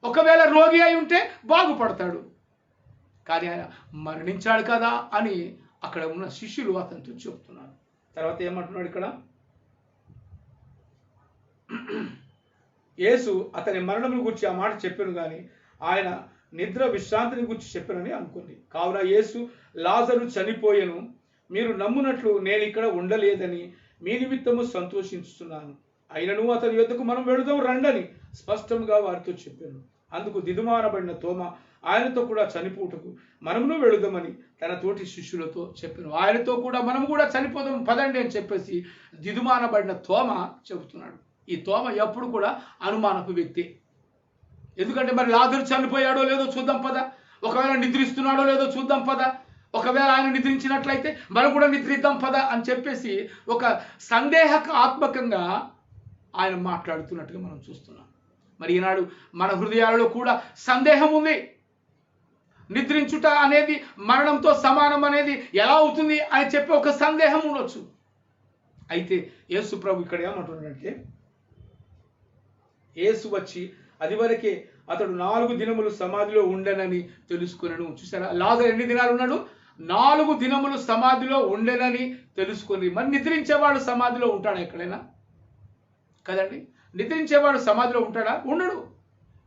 ఒకవేళ రోగి అయి ఉంటే బాగుపడతాడు. కానీ ఆయన మరణించాడు కదా అని అక్కడ ఉన్న శిష్యులు అతనితో చెప్తున్నారు. తర్వాత ఏమంటున్నాడు ఇక్కడ? యేసు అతని మరణమును గురించి ఆ మాట చెప్పాను కానీ ఆయన నిద్ర విశ్రాంతిని గురించి చెప్పానని అనుకుంది. కావున యేసు లాజరు చనిపోయెను, మీరు నమ్మునట్లు నేను ఇక్కడ ఉండలేదని మీ నిమిత్తము సంతోషించుతున్నాను, అయినను అతని యొద్దకు మనం వెళుదాం రండని స్పష్టంగా వారితో చెప్పాను. అందుకు దిదుమానబడిన తోమ ఆయనతో కూడా చనిపోటుకు మనమును వెళుదామని తన తోటి శిష్యులతో చెప్పాను. ఆయనతో కూడా మనము కూడా చనిపోదాం పదండి అని చెప్పేసి దిదుమానబడిన తోమ చెబుతున్నాడు. ఈ తోమ ఎప్పుడు కూడా అనుమానపు వ్యక్తి. ఎందుకంటే మరి లాజరు చనిపోయాడో లేదో చూద్దాం పద, ఒకవేళ నిద్రిస్తున్నాడో లేదో చూద్దాం పద, ఒకవేళ ఆయన నిద్రించినట్లయితే మనం కూడా నిద్రిద్దాం పద అని చెప్పేసి ఒక సందేహాత్మకంగా ఆయన మాట్లాడుతున్నట్టుగా మనం చూస్తున్నాం. మరి ఈనాడు మన హృదయాలలో కూడా సందేహం ఉంది. నిద్రించుట అనేది మరణంతో సమానం అనేది ఎలా అవుతుంది అని చెప్పి ఒక సందేహం ఉండొచ్చు. అయితే యేసు ప్రభు ఇక్కడ ఏమంటున్నాడంటే, యేసు వచ్చి అది వరకే అతడు 4 దినములు సమాధిలో ఉండెనని తెలుసుకున్నాను. చూసారా, లాజరు ఎన్ని దినాలు ఉన్నాడు? 4 దినములు సమాధిలో ఉండెనని తెలుసుకొని. మరి నిద్రించేవాడు సమాధిలో ఉంటాడా ఎక్కడైనా? కదండి, నిద్రించేవాడు సమాధిలో ఉంటాడా? ఉండడు.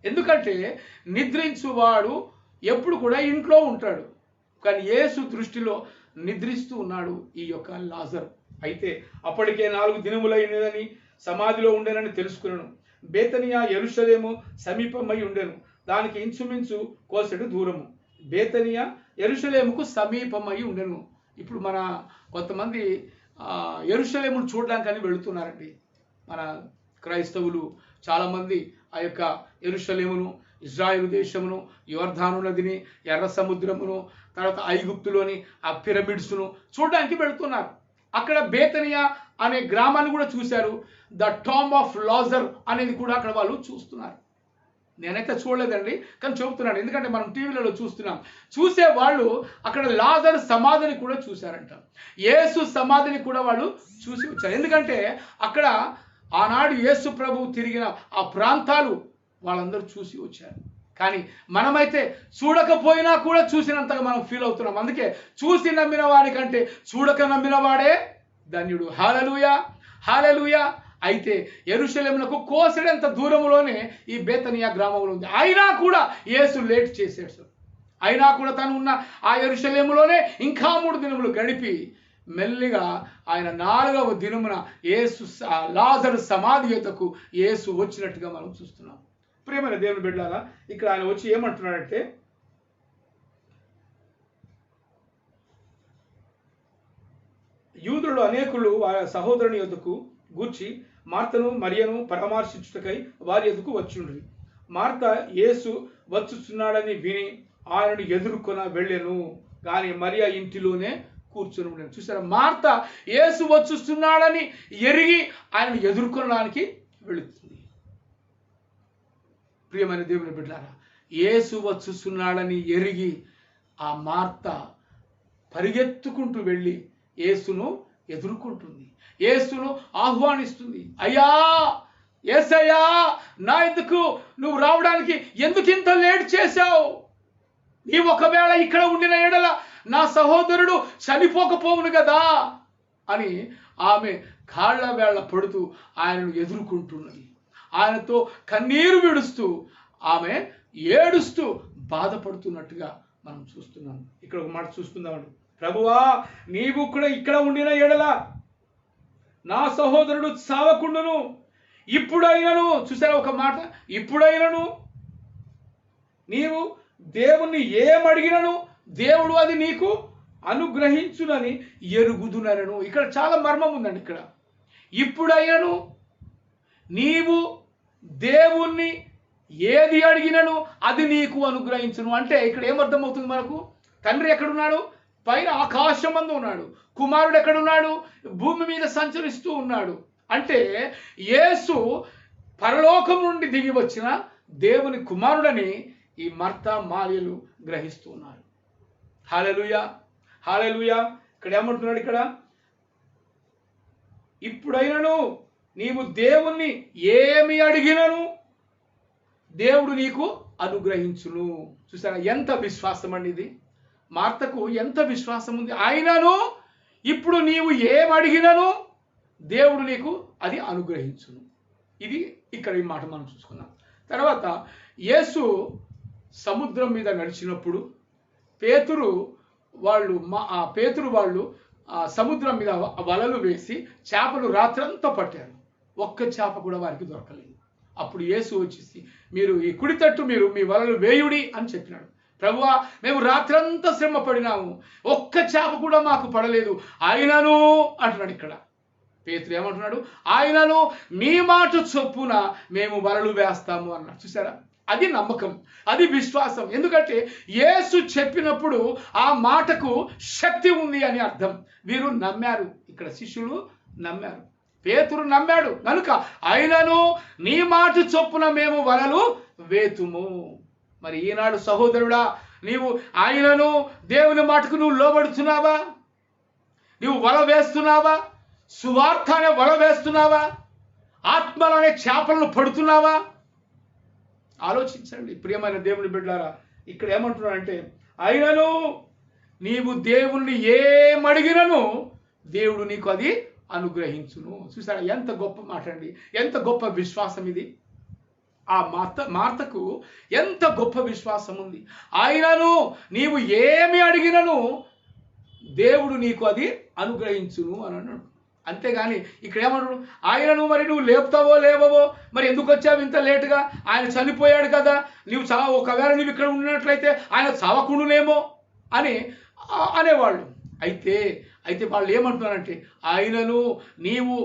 ఎందుకంటే నిద్రించువాడు ఎప్పుడు కూడా ఇంట్లో ఉంటాడు. కానీ యేసు దృష్టిలో నిద్రిస్తూ ఉన్నాడు ఈ యొక్క లాజరు. అయితే అప్పటికే 4 దినములైనదని సమాధిలో ఉండేనని తెలుసుకున్నాను. బేతనియా యెరూషలేము సమీపమై ఉండెను, దానికి ఇంచుమించు కోసెడు దూరము. బేతనియా యెరూషలేముకు సమీపమై ఉండెను. ఇప్పుడు మన కొంతమంది యెరూషలేమును చూడడానికని వెళుతున్నారండి. మన క్రైస్తవులు చాలామంది ఆ యొక్క యెరూషలేమును, ఇజ్రాయేలు దేశమును, యోర్దాను నదిని, ఎర్ర సముద్రమును, తర్వాత ఐగుప్తులోని ఆ పిరమిడ్స్ను చూడడానికి వెళుతున్నారు. అక్కడ బేతనియా అనే గ్రామాన్ని కూడా చూశారు. ద టాంబ్ ఆఫ్ లాజర్ అనేది కూడా అక్కడ వాళ్ళు చూస్తున్నారు. నేనైతే చూడలేదండి, కానీ చెబుతున్నాను, ఎందుకంటే మనం టీవీలలో చూస్తున్నాం. చూసే వాళ్ళు అక్కడ లాజర్ సమాధిని కూడా చూశారంట. యేసు సమాధిని కూడా వాళ్ళు చూసి వచ్చారు. ఎందుకంటే అక్కడ ఆనాడు యేసు ప్రభువు తిరిగిన ఆ ప్రాంతాలు వాళ్ళందరూ చూసి వచ్చారు. కానీ మనమైతే చూడకపోయినా కూడా చూసినంతగా మనం ఫీల్ అవుతున్నాం. అందుకే చూసి నమ్మిన వాడికంటే చూడక నమ్మిన వాడే ధన్యుడు. హల్లెలూయా, హల్లెలూయా. అయితే యెరూషలేమునకు కోసెడంత దూరంలోనే ఈ బేతనియా గ్రామంలో ఉంది. అయినా కూడా యేసు లేట్ చేశాడు. అయినా కూడా తను ఉన్న ఆ యెరూషలేములోనే ఇంకా 3 దినములు గడిపి మెల్లిగా ఆయన 4వ దినమున యేసు లాజరు సమాధి యొద్దకు యేసు వచ్చినట్టుగా మనం చూస్తున్నాం. ప్రియమైన దేవుని బిడ్డలారా, ఇక్కడ ఆయన వచ్చి ఏమంటున్నాడంటే, యూదులు అనేకులు వారి సహోదరుని యొద్దకు గూర్చి మార్తను మరియను పరామర్శించుటకై వారి యొద్దకు వచ్చిండ్రి. మార్త యేసు వచ్చుచున్నాడని విని ఆయనను ఎదుర్కొన వెళ్ళెను, కానీ మరియ ఇంటిలోనే కూర్చొని ఉండేను. చూసారా, మార్త యేసు వచ్చుస్తున్నాడని ఎరిగి ఆయనను ఎదుర్కొనడానికి వెళుతుంది. ప్రియమైన దేవుని బిడ్డలారా, యేసు వచ్చుస్తున్నాడని ఎరిగి ఆ మార్త పరిగెత్తుకుంటూ వెళ్ళి యేసును ఎదుర్కొంటుంది, యేసును ఆహ్వానిస్తుంది. అయ్యా, యేసయ్యా, నా ఎందుకు నువ్వు రావడానికి ఎందుకు ఇంత లేట్ చేశావు? నీ ఒకవేళ ఇక్కడ ఉండిన ఎడల నా సహోదరుడు చనిపోకపోవును కదా అని ఆమె కాళ్ళ వేళ్ల పడుతూ ఆయనను ఎదుర్కొంటున్నది. ఆయనతో కన్నీరు విడుస్తూ ఆమె ఏడుస్తూ బాధపడుతున్నట్టుగా మనం చూస్తున్నాం. ఇక్కడ ఒక మాట చూసుకుందామండి. ప్రభువా, నీవు కూడా ఇక్కడ ఉండిన ఎడల నా సహోదరుడు చావకుండును. ఇప్పుడైనను, చూసారా ఒక మాట, ఇప్పుడైనను నీవు దేవుణ్ణి ఏమడిగినను దేవుడు అది నీకు అనుగ్రహించునని ఎరుగుదునను. ఇక్కడ చాలా మర్మం ఉందండి. ఇక్కడ ఇప్పుడైనను నీవు దేవుణ్ణి ఏది అడిగినను అది నీకు అనుగ్రహించును అంటే ఇక్కడ ఏమర్థమవుతుంది మనకు? తండ్రి ఎక్కడున్నాడు? పైన ఆకాశమందు ఉన్నాడు. కుమారుడు ఎక్కడున్నాడు? భూమి మీద సంచరిస్తూ ఉన్నాడు. అంటే యేసు పరలోకం నుండి దిగి వచ్చిన దేవుని కుమారుడని ఈ మార్తా మరియలు గ్రహిస్తూ ఉన్నారు. హల్లెలూయా, హల్లెలూయా. ఇక్కడ ఏమంటున్నాడు? ఇక్కడ ఇప్పుడైనను నీవు దేవుణ్ణి ఏమి అడిగినను దేవుడు నీకు అనుగ్రహించును. చూసారా, ఎంత విశ్వాసం అండి ఇది! మార్తకు ఎంత విశ్వాసం ఉంది. అయినను ఇప్పుడు నీవు ఏం అడిగినను దేవుడు నీకు అది అనుగ్రహించును. ఇది ఇక్కడ ఈ మాట మనం చూసుకున్నాం. తర్వాత యేసు సముద్రం మీద నడిచినప్పుడు పేతురు వాళ్ళు సముద్రం మీద వలలు వేసి చేపలు రాత్రంతా పట్టారు. ఒక్క చేప కూడా వారికి దొరకలేదు. అప్పుడు యేసు వచ్చేసి, మీరు ఈ కుడి తట్టు మీరు మీ వలలు వేయుడి అని చెప్పినాడు. ప్రభువా, మేము రాత్రంతా శ్రమ పడినాము, ఒక్క చేప కూడా మాకు పడలేదు, ఆయనను అంటున్నాడు. ఇక్కడ పేతురు ఏమంటున్నాడు? ఆయనను నీ మాట చొప్పున మేము వలలు వేస్తాము అన్నాడు. చూసారా, అది నమ్మకం, అది విశ్వాసం. ఎందుకంటే యేసు చెప్పినప్పుడు ఆ మాటకు శక్తి ఉంది అని అర్థం. వీరు నమ్మారు, ఇక్కడ శిష్యులు నమ్మారు, పేతురు నమ్మాడు కనుక ఆయనను నీ మాట చొప్పున మేము వలలు వేతుము. మరి ఈనాడు సహోదరుడా, నీవు ఆయనను దేవుని మాటకు నువ్వు లోబడుతున్నావా? నువ్వు వల వేస్తున్నావా? సువార్త అనే వల వేస్తున్నావా? ఆత్మలనే చేపలను పడుతున్నావా? ఆలోచించండి ప్రియమైన దేవుని బిడ్డలారా. ఇక్కడ ఏమంటున్నాడంటే, అయినను నీవు దేవుణ్ణి ఏమడిగినను దేవుడు నీకు అది అనుగ్రహించును. చూసారా ఎంత గొప్ప మాట అండి, ఎంత గొప్ప విశ్వాసం ఇది. ఆ మార్తకు ఎంత గొప్ప విశ్వాసం ఉంది. ఆయనను నీవు ఏమి అడిగినను దేవుడు నీకు అది అనుగ్రహించును అని అన్నాడు. అంతేగాని ఇక్కడ ఏమన్నాడు, ఆయనను మరి నువ్వు లేపుతావో లేవవో, మరి ఎందుకు వచ్చావు ఇంత లేటుగా, ఆయన చనిపోయాడు కదా, నువ్వు ఒకవేళ నువ్వు ఇక్కడ ఉన్నట్లయితే ఆయన చావకుండునేమో అని అనేవాళ్ళు. అయితే వాళ్ళు ఏమంటున్నారంటే, ఆయనను నీవు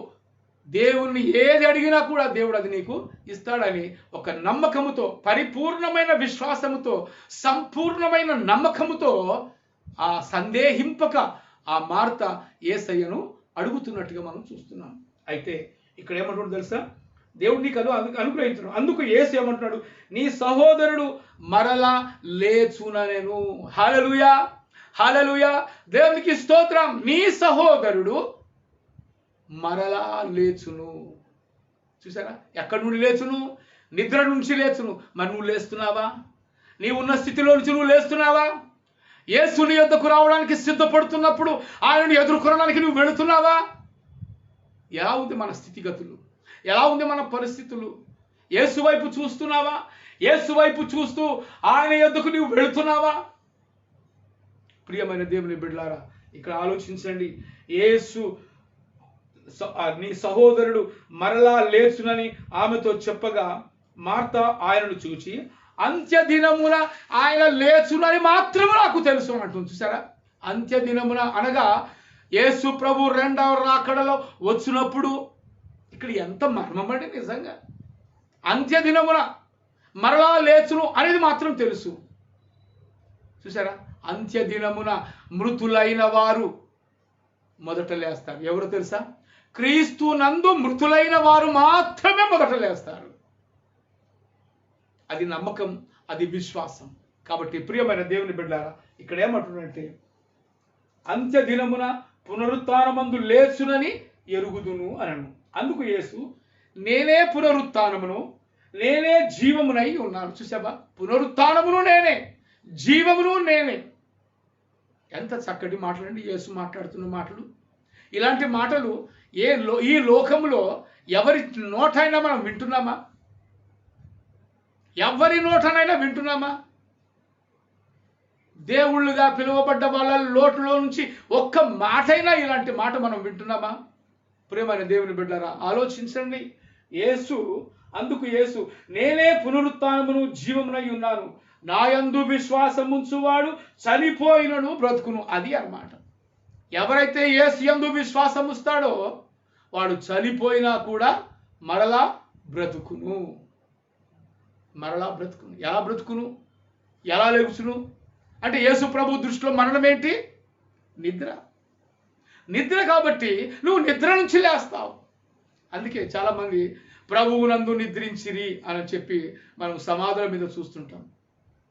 దేవుణ్ణి ఏది అడిగినా కూడా దేవుడు అది నీకు ఇస్తాడని ఒక నమ్మకముతో, పరిపూర్ణమైన విశ్వాసముతో, సంపూర్ణమైన నమ్మకముతో, ఆ సందేహింపక ఆ మార్త యేసయ్యను అడుగుతున్నట్టుగా మనం చూస్తున్నాం. అయితే ఇక్కడ ఏమంటున్నాడు తెలుసా, దేవుడు నీకు అనుగ్రహించును. అందుకు యేసు ఏమంటున్నాడు, నీ సహోదరుడు మరలా లేచుననెను. హల్లెలూయా, హల్లెలూయా, దేవునికి స్తోత్రం. నీ సహోదరుడు మరలా లేచును. చూసారా, ఎక్కడి నుండి లేచును? నిద్ర నుంచి లేచును. మరి నువ్వు లేస్తున్నావా? నీవు ఉన్న స్థితిలో నుంచి నువ్వు లేస్తున్నావా? యేసుని యొద్దకు రావడానికి సిద్ధపడుతున్నప్పుడు ఆయనను ఎదుర్కొనడానికి నువ్వు వెళుతున్నావా? ఎలా ఉంది మన స్థితిగతులు? ఎలా ఉంది మన పరిస్థితులు? యేసు వైపు చూస్తున్నావా? యేసు వైపు చూస్తూ ఆయన యొద్దకు నువ్వు వెళుతున్నావా? ప్రియమైన దేవుని బిడ్డలారా, ఇక్కడ ఆలోచించండి. యేసు నీ సహోదరుడు మరలా లేచునని ఆమెతో చెప్పగా మార్త ఆయనను చూచి, అంత్యదినమున ఆయన లేచునని మాత్రమే నాకు తెలుసు అంటుంది. చూసారా, అంత్యదినమున అనగా యేసు ప్రభు రెండవ రాకడలో వచ్చినప్పుడు. ఇక్కడ ఎంత మర్మమండి నిజంగా. అంత్యదినమున మరలా లేచును అనేది మాత్రం తెలుసు. చూసారా, అంత్యదినమున మృతులైన వారు మొదట లేస్తారు. ఎవరు తెలుసా? క్రీస్తు నందు మృతులైన వారు మాత్రమే మొదట లేస్తారు. అది నమ్మకం, అది విశ్వాసం. కాబట్టి ప్రియమైన దేవుని బిడ్డలారా, ఇక్కడ ఏమంటున్నాడంటే, అంత్యదినమున పునరుత్థానమందు లేచునని ఎరుగుదును అనను. అందుకు యేసు, నేనే పునరుత్థానమును, నేనే జీవమునై ఉన్నాను. చూసావా, పునరుత్థానమును నేనే, జీవమును నేనే. ఎంత చక్కటి మాటలండి యేసు మాట్లాడుతున్న మాటలు. ఇలాంటి మాటలు ఈ లోకంలో ఎవరి నోటైనా మనం వింటున్నామా? ఎవరి నోటనైనా వింటున్నామా? దేవుళ్ళుగా పిలువబడ్డ వాళ్ళ లోటులో నుంచి ఒక్క మాటైనా ఇలాంటి మాట మనం వింటున్నామా? ప్రియమైన దేవుని బిడ్డలారా, ఆలోచించండి. అందుకు యేసు, నేనే పునరుత్థానమును జీవమునై ఉన్నాను, నాయందు విశ్వాసముంచువాడు చనిపోయినను బ్రతుకును. అది అన్నమాట. ఎవరైతే యేసు యందు విశ్వాసం ఉంచుతాడో వాడు చనిపోయినా కూడా మరలా బ్రతుకును. మరలా బ్రతుకును. ఎలా బ్రతుకును? ఎలా లేచును? అంటే యేసు ప్రభు దృష్టిలో మరణం ఏంటి? నిద్ర. నిద్ర కాబట్టి నువ్వు నిద్ర నుంచి లేస్తావు. అందుకే చాలామంది ప్రభువునందు నిద్రించిరి అని చెప్పి మనం సమాధుల మీద చూస్తుంటాం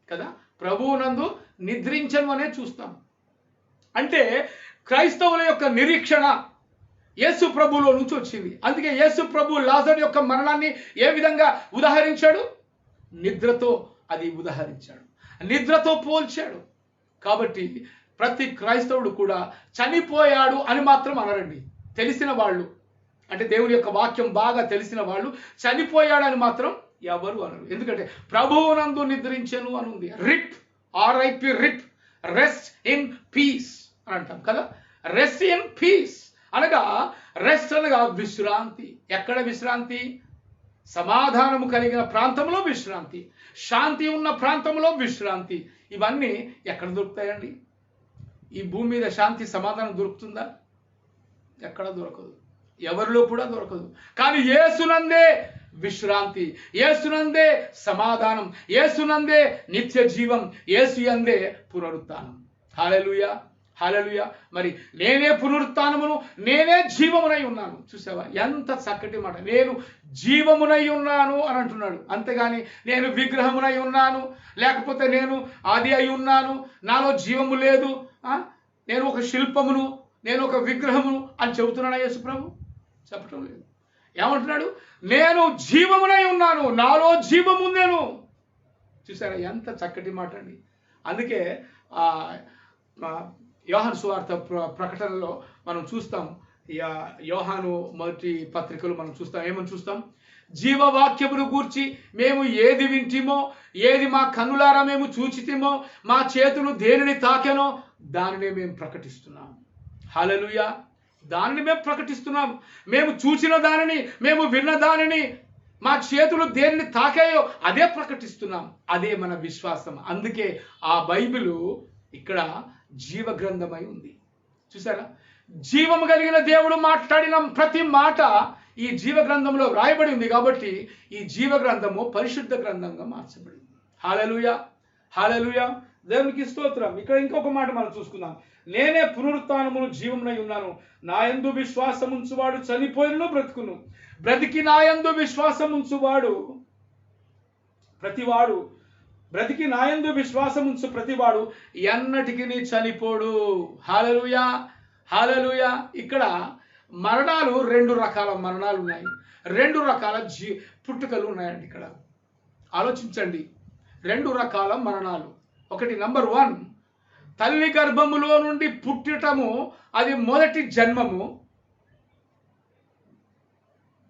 కదా. ప్రభువునందు నిద్రించను అనే చూస్తాం. అంటే క్రైస్తవుల యొక్క నిరీక్షణ యేసు ప్రభువులో నుంచి వచ్చింది. అందుకే యేసు ప్రభు లాజరు యొక్క మరణాన్ని ఏ విధంగా ఉదాహరించాడు? నిద్రతో అది ఉదాహరించాడు, నిద్రతో పోల్చాడు. కాబట్టి ప్రతి క్రైస్తవుడు కూడా చనిపోయాడు అని మాత్రం అనరండి. తెలిసిన వాళ్ళు, అంటే దేవుని యొక్క వాక్యం బాగా తెలిసిన వాళ్ళు చనిపోయాడని మాత్రం ఎవరు అనరు. ఎందుకంటే ప్రభువునందు నిద్రించెను అని ఉంది. RIP, RIP, RIP, rest in peace అని అంటాం కదా. రెస్ట్ ఇన్ పీస్ అనగా, రెస్ట్ అనగా విశ్రాంతి. ఎక్కడ విశ్రాంతి? సమాధానము కలిగిన ప్రాంతంలో విశ్రాంతి, శాంతి ఉన్న ప్రాంతంలో విశ్రాంతి. ఇవన్నీ ఎక్కడ దొరుకుతాయండి? ఈ భూమి మీద శాంతి సమాధానం దొరుకుతుందా? ఎక్కడ దొరకదు, ఎవరిలో కూడా దొరకదు. కానీ యేసునందే విశ్రాంతి, యేసునందే సమాధానం, యేసునందే నిత్య జీవం, యేసుయందే పునరుత్థానం. హల్లెలూయా, హల్లెలూయా. మరి నేనే పునరుత్థానమును, నేనే జీవమునై ఉన్నాను. చూసావా ఎంత చక్కటి మాట. నేను జీవమునై ఉన్నాను అని అంటున్నాడు. అంతేగాని నేను విగ్రహమునై ఉన్నాను, లేకపోతే నేను ఆది అయి ఉన్నాను, నాలో జీవము లేదు, నేను ఒక శిల్పమును, నేను ఒక విగ్రహమును అని చెబుతున్నాడా యేసు ప్రభు? చెప్పటం లేదు. ఏమంటున్నాడు? నేను జీవమునై ఉన్నాను, నాలో జీవము నేను. చూసారా ఎంత చక్కటి మాట అండి. అందుకే ఆ యోహాను సువార్త ప్రకటనలో మనం చూస్తాం, యోహాను మొదటి పత్రికలు మనం చూస్తాం, ఏమని చూస్తాం, జీవవాక్యమును గూర్చి మేము ఏది వింటిమో, ఏది మా కన్నులారా మేము చూచితిమో, మా చేతులు దేనిని తాకెనో దానినే మేము ప్రకటిస్తున్నాం. హల్లెలూయా. దానిని మేము ప్రకటిస్తున్నాం. మేము చూసిన దానిని, మేము విన్న దానిని, మా చేతులు దేనిని తాకాయో అదే ప్రకటిస్తున్నాం. అదే మన విశ్వాసం. అందుకే ఆ బైబిలు ఇక్కడ జీవ గ్రంథమై ఉంది. చూసారా, జీవము కలిగిన దేవుడు మాట్లాడిన ప్రతి మాట ఈ జీవ గ్రంథంలో రాయబడి ఉంది. కాబట్టి ఈ జీవ గ్రంథము పరిశుద్ధ గ్రంథంగా మార్చబడింది. హల్లెలూయా, హల్లెలూయా, దేవునికి స్తోత్రం. ఇక్కడ ఇంకొక మాట మనం చూసుకుందాం. నేనే పునరుత్థానమును జీవమునై ఉన్నాను, నా యందు విశ్వాసముంచువాడు చనిపోయినను బ్రతుకును, బ్రతికి నా యందు విశ్వాసముంచువాడు ప్రతివాడు బ్రతికి నా యందు విశ్వాసముంచు ప్రతివాడు ఎన్నటికి చనిపోడు. హల్లెలూయా, హల్లెలూయా. ఇక్కడ మరణాలు 2 రకాల మరణాలు ఉన్నాయి, 2 రకాల పుట్టుకలు ఉన్నాయండి. ఇక్కడ ఆలోచించండి, 2 రకాల మరణాలు. ఒకటి నంబర్ 1, తల్లి గర్భములో నుండి పుట్టటము, అది మొదటి జన్మము.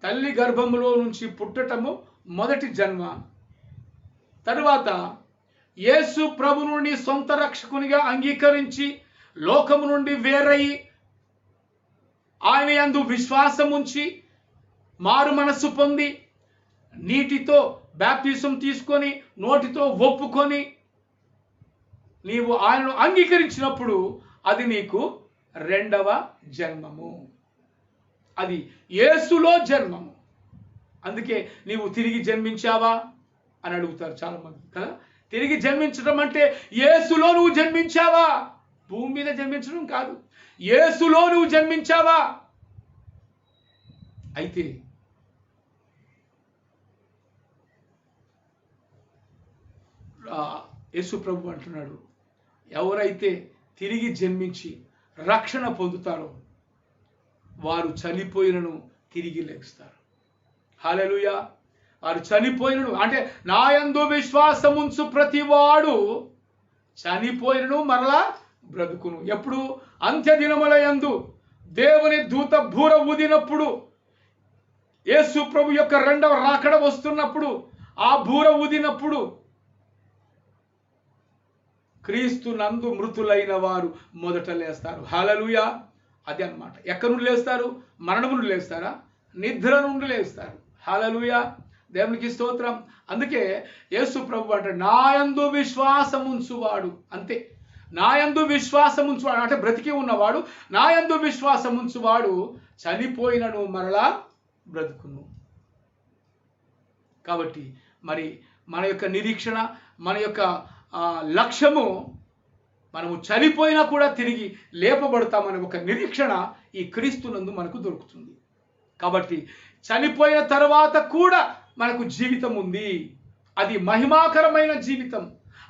తల్లి గర్భములో నుంచి పుట్టటము మొదటి జన్మ. తరువాత యేసు ప్రభువును నీ సొంత రక్షకునిగా అంగీకరించి లోకము నుండి వేరయి ఆయన యందు విశ్వాసం ఉంచి మారు మనస్సు పొంది నీటితో బాప్తిజం తీసుకొని నోటితో ఒప్పుకొని నీవు ఆయనను అంగీకరించినప్పుడు అది నీకు 2వ జన్మము. అది యేసులో జన్మము. అందుకే నీవు తిరిగి జన్మించావా అని అడుగుతారు చాలా మంది కదా. తిరిగి జన్మించడం అంటే యేసులో నువ్వు జన్మించావా, భూమి మీద జన్మించడం కాదు, యేసులో నువ్వు జన్మించావా. అయితే యేసు ప్రభు అంటున్నాడు, ఎవరైతే తిరిగి జన్మించి రక్షణ పొందుతారో వారు చనిపోయినను తిరిగి లేస్తారు. హల్లెలూయా. వారు చనిపోయినను అంటే నా యందు విశ్వాసముంచు ప్రతివాడు చనిపోయినను మరలా బ్రతుకును. ఎప్పుడు? అంత్యదినముల యందు దేవుని దూత బూర ఊదినప్పుడు, యేసు ప్రభు యొక్క 2వ రాకడ వస్తున్నప్పుడు, ఆ బూర ఊదినప్పుడు క్రీస్తు నందు మృతులైన వారు మొదట లేస్తారు. హల్లెలూయా. అది అన్నమాట. ఎక్కడి నుండి లేస్తారు? మరణం నుండి లేస్తారా? నిద్ర నుండి లేస్తారు. హల్లెలూయా, దేవునికి స్తోత్రం. అందుకే యేసు ప్రభు అంటే నా యందు విశ్వాసం ఉంచువాడు, అంతే. నా యందు విశ్వాసం ఉంచువాడు అంటే బ్రతికి ఉన్నవాడు, నా యందు విశ్వాసం ఉంచువాడు చనిపోయినను మరలా బ్రతుకును. కాబట్టి మరి మన యొక్క నిరీక్షణ, మన యొక్క లక్ష్యము, మనము చనిపోయినా కూడా తిరిగి లేపబడతామనే ఒక నిరీక్షణ ఈ క్రీస్తునందు మనకు దొరుకుతుంది. కాబట్టి చనిపోయిన తర్వాత కూడా మనకు జీవితం ఉంది. అది మహిమాకరమైన జీవితం,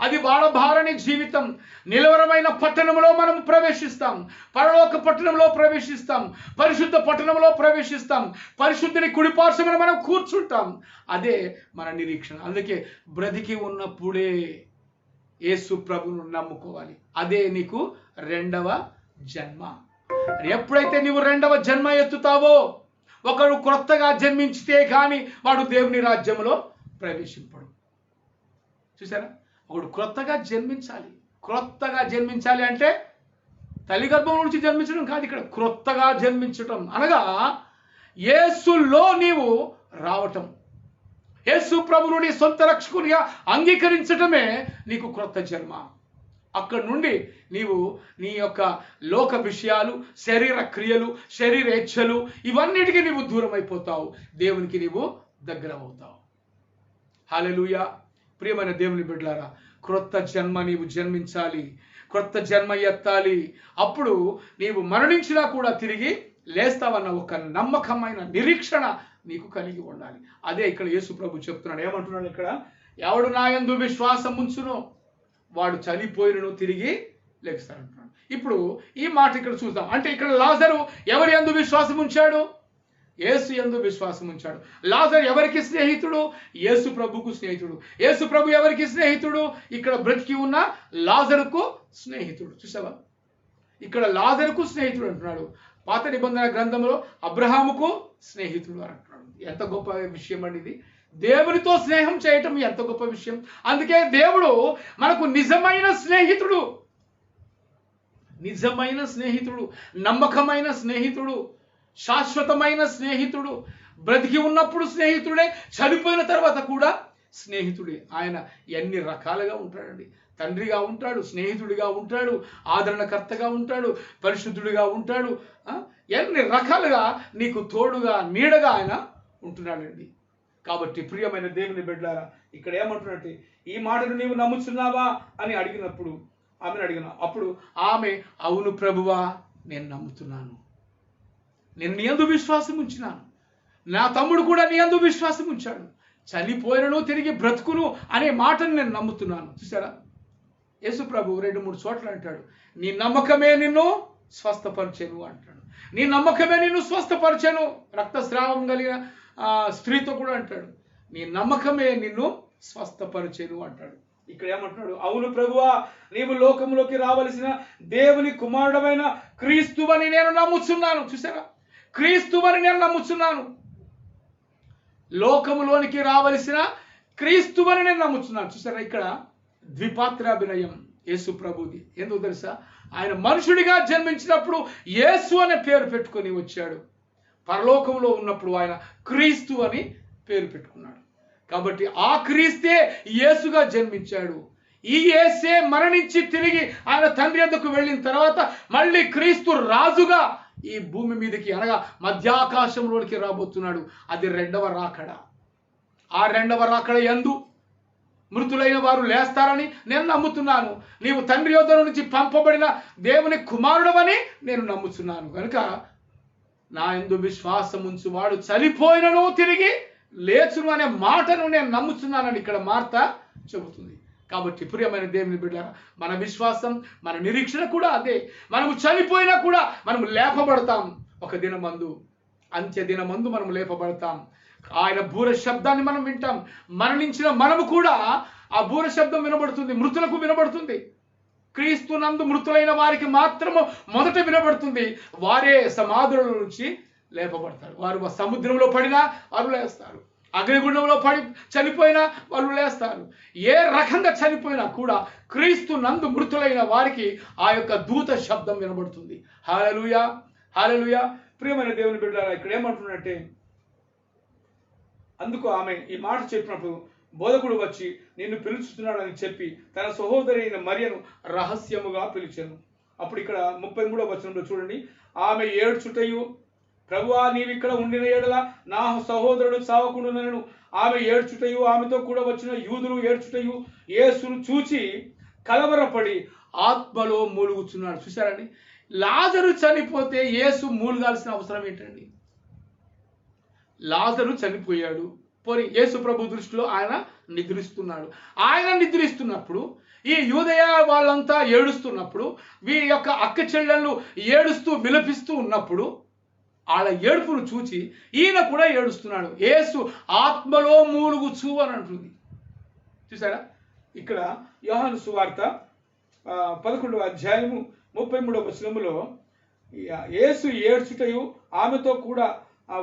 అది వాడబారని జీవితం. నిలవరమైన పట్టణంలో మనం ప్రవేశిస్తాం, పరలోక పట్టణంలో ప్రవేశిస్తాం, పరిశుద్ధ పట్టణంలో ప్రవేశిస్తాం, పరిశుద్ధిని కుడిపార్శ్వమున మనం కూర్చుంటాం. అదే మన నిరీక్షణ. అందుకే బ్రతికి ఉన్నప్పుడే యేసు ప్రభువును నమ్ముకోవాలి. అదే నీకు 2వ జన్మ. ఎప్పుడైతే నీవు 2వ జన్మ ఎత్తుతావో, ఒకడు క్రొత్తగా జన్మించితే కానీ వాడు దేవుని రాజ్యంలో ప్రవేశింపడు. చూసారా, ఒకడు క్రొత్తగా జన్మించాలి. క్రొత్తగా జన్మించాలి అంటే తల్లి గర్భం నుంచి జన్మించడం కాదు. ఇక్కడ క్రొత్తగా జన్మించటం అనగా యేసులో నీవు రావటం, యేసు ప్రభువును నీ సొంత రక్షకునిగా అంగీకరించటమే నీకు క్రొత్త జన్మ. అక్కడి నుండి నీవు నీ యొక్క లోక విషయాలు, శరీర క్రియలు, శరీరేచ్ఛలు ఇవన్నిటికీ నీవు దూరం అయిపోతావు, దేవునికి నీవు దగ్గర అవుతావు. హల్లెలూయా. ప్రియమైన దేవుని బిడ్డలారా, క్రొత్త జన్మ నీవు జన్మించాలి, క్రొత్త జన్మ ఎత్తాలి. అప్పుడు నీవు మరణించినా కూడా తిరిగి లేస్తావన్న ఒక నమ్మకమైన నిరీక్షణ నీకు కలిగి ఉండాలి. అదే ఇక్కడ యేసు ప్రభు చెప్తున్నాడు. ఏమంటున్నాడు ఇక్కడ? ఎవడు నా యందు విశ్వాసం ఉంచునో వాడు చనిపోయినను తిరిగి లేస్తాడంటున్నాడు. ఇప్పుడు ఈ మాట ఇక్కడ చూద్దాం. అంటే ఇక్కడ లాజరు ఎవరి యందు విశ్వాసం ఉంచాడు? యేసు యందు విశ్వాసం ఉంచాడు. లాజరు ఎవరికి స్నేహితుడు? యేసు ప్రభుకు స్నేహితుడు. యేసు ప్రభు ఎవరికి స్నేహితుడు? ఇక్కడ బ్రతికి ఉన్న లాజరుకు స్నేహితుడు. చూసావా, ఇక్కడ లాజరుకు స్నేహితుడు అంటున్నాడు. పాత నిబంధన గ్రంథంలో అబ్రహాముకు స్నేహితుడు అని అంటున్నాడు. ఎంత గొప్ప విషయం అండి ఇది. దేవునితో స్నేహం చేయటం ఎంత గొప్ప విషయం. అందుకే దేవుడు మనకు నిజమైన స్నేహితుడు, నిజమైన స్నేహితుడు, నమ్మకమైన స్నేహితుడు, శాశ్వతమైన స్నేహితుడు. బ్రతికి ఉన్నప్పుడు స్నేహితుడే, చనిపోయిన తర్వాత కూడా స్నేహితుడే. ఆయన ఎన్ని రకాలుగా ఉంటాడండి. తండ్రిగా ఉంటాడు, స్నేహితుడిగా ఉంటాడు, ఆదరణకర్తగా ఉంటాడు, పరిశుద్ధుడిగా ఉంటాడు. ఎన్ని రకాలుగా నీకు తోడుగా నీడగా ఆయన ఉంటున్నాడండి. కాబట్టి ప్రియమైన దేవుని బిడ్డలారా, ఇక్కడ ఏమంటున్నట్టే, ఈ మాటను నీవు నమ్ముచున్నావా అని ఆమెను అడిగిన అప్పుడు ఆమె, అవును ప్రభువా, నేను నమ్ముతున్నాను, నేను నీ యందు విశ్వాసం ఉంచినాను, నా తమ్ముడు కూడా నీ యందు విశ్వాసం ఉంచాడు, చనిపోయినను తిరిగి బ్రతుకును అనే మాటను నేను నమ్ముతున్నాను. చూసారా, యేసు ప్రభు 2-3 చోట్ల అంటాడు, నీ నమ్మకమే నిన్ను స్వస్థపరిచెను అంటాడు. నీ నమ్మకమే నిన్ను స్వస్థపరిచెను. రక్తస్రావం కలిగిన స్త్రీతో కూడా అంటాడు, నీ నమ్మకమే నిన్ను స్వస్థపరిచెను అంటాడు. ఇక్కడ ఏమంటున్నాడు, అవును ప్రభువా, నీవు లోకంలోకి రావలసిన దేవుని కుమారుడమైన క్రీస్తువని నేను నమ్ముచున్నాను. చూసారా, క్రీస్తువని నేను నమ్ముచున్నాను. లోకములోనికి రావలసిన క్రీస్తువని నేను నమ్ముచున్నాను. చూసారా, ఇక్కడ ద్విపాత్రాభినయం యేసు ప్రభుది. ఎందుకు తెలుసా, ఆయన మనుషుడిగా జన్మించినప్పుడు యేసు అనే పేరు పెట్టుకొని వచ్చాడు. పరలోకంలో ఉన్నప్పుడు ఆయన క్రీస్తు అని పేరు పెట్టుకున్నాడు. కాబట్టి ఆ క్రీస్తే యేసుగా జన్మించాడు. ఈ యేసే మరణించి తిరిగి ఆయన తండ్రి యొద్దకు వెళ్ళిన తర్వాత మళ్ళీ క్రీస్తు రాజుగా ఈ భూమి మీదకి, అనగా మధ్యాకాశంలోనికి రాబోతున్నాడు. అది 2వ రాకడ. ఆ 2వ రాకడ యందు మృతులైన వారు లేస్తారని నేను నమ్ముతున్నాను. నీవు తండ్రి యొద్ద నుంచి పంపబడిన దేవుని కుమారుడవని నేను నమ్ముతున్నాను. కనుక నా యందు విశ్వాసం ఉంచువాడు చనిపోయినను తిరిగి లేచును అనే మాటను నేను నమ్ముతున్నానని ఇక్కడ మార్త చెబుతుంది. కాబట్టి ప్రియమైన దేవుని బిడ్డలారా, మన విశ్వాసం, మన నిరీక్షణ కూడా అదే. మనము చనిపోయినా కూడా మనము లేపబడతాం. ఒక దినమందు, అంత్య దినమందు మనం లేపబడతాం. ఆయన బూర శబ్దాన్ని మనం వింటాం. మరణించిన మనము కూడా ఆ బూర శబ్దం వినబడుతుంది, మృతులకు వినబడుతుంది. క్రీస్తు నందు మృతులైన వారికి మాత్రము మొదట వినబడుతుంది. వారే సమాధుల నుంచి లేపబడతారు. వారు సముద్రంలో పడినా వారు లేస్తారు, అగ్నిగుండంలో పడి చనిపోయినా వాళ్ళు లేస్తారు. ఏ రకంగా చనిపోయినా కూడా క్రీస్తు నందు మృతులైన వారికి ఆ యొక్క దూత శబ్దం వినబడుతుంది. హల్లెలూయా, హల్లెలూయా. ప్రియమైన దేవుని బిడ్డలారా, ఇక్కడ ఏమంటున్నట్టే, అందుకు ఆమె ఈ మాట చెప్పినప్పుడు బోధకుడు వచ్చి నిన్ను పిలుచుతున్నాడని చెప్పి తన సహోదరి అయిన మరియను రహస్యముగా పిలిచాను. అప్పుడు ఇక్కడ 33వ వచనంలో చూడండి, ఆమె ఏడ్చుటయు, ప్రభువా, నీవిక్కడ ఉండిన ఎడల నా సహోదరుడు చావకుండునను. ఆమె ఏడ్చుటయు, ఆమెతో కూడా వచ్చిన యూదులు ఏడ్చుటయు యేసును చూచి కలవరపడి ఆత్మలో మూలుగుచున్నాడు. చూశారండి, లాజరు చనిపోతే యేసు మూలుగాల్సిన అవసరం ఏంటండి? లాజరు చనిపోయాడు, పోనీ యేసు ప్రభు దృష్టిలో ఆయన నిద్రిస్తున్నాడు. ఆయన నిద్రిస్తున్నప్పుడు ఈ యూదయ వాళ్ళంతా ఏడుస్తున్నప్పుడు, వీరి యొక్క అక్క చెల్లెళ్ళు ఏడుస్తూ విలపిస్తూ ఉన్నప్పుడు వాళ్ళ ఏడుపును చూచి ఈయన కూడా ఏడుస్తున్నాడు. యేసు ఆత్మలో మూలుగుచు అని అంటుంది. చూసారా, ఇక్కడ యోహాను సువార్త 11వ అధ్యాయము 33వ వచనములో యేసు ఏడ్చుటయు, ఆమెతో కూడా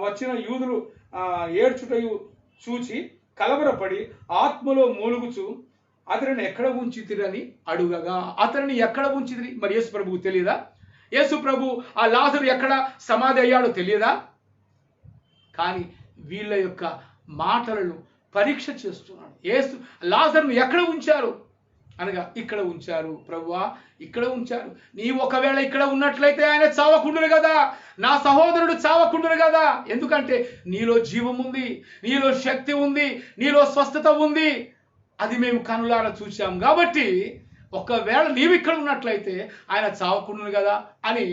వచ్చిన యూదులు ఏడ్చుటయు చూచి కలవరపడి ఆత్మలో మూలుగుచు అతనిని ఎక్కడ ఉంచితిరని అడుగగా, అతనిని ఎక్కడ ఉంచితిరి? మరి యేసు ప్రభువు తెలియదా? యేసు ప్రభు ఆ లాజరు ఎక్కడ సమాధి అయ్యాడో తెలియదా? కానీ వీళ్ళ యొక్క మాటలను పరీక్ష చేస్తున్నాడు. యేసు లాజరును ఎక్కడ ఉంచారు అనగా, ఇక్కడ ఉంచారు ప్రభువా, ఇక్కడ ఉంచారు. నీవు ఒకవేళ ఇక్కడ ఉన్నట్లయితే ఆయన చావకుండును కదా, నా సహోదరుడు చావకుండును కదా. ఎందుకంటే నీలో జీవం ఉంది, నీలో శక్తి ఉంది, నీలో స్వస్థత ఉంది. అది మేము కనులారా చూసాం. కాబట్టి ఒకవేళ నీవు ఇక్కడ ఉన్నట్లయితే ఆయన చావకుండును కదా అని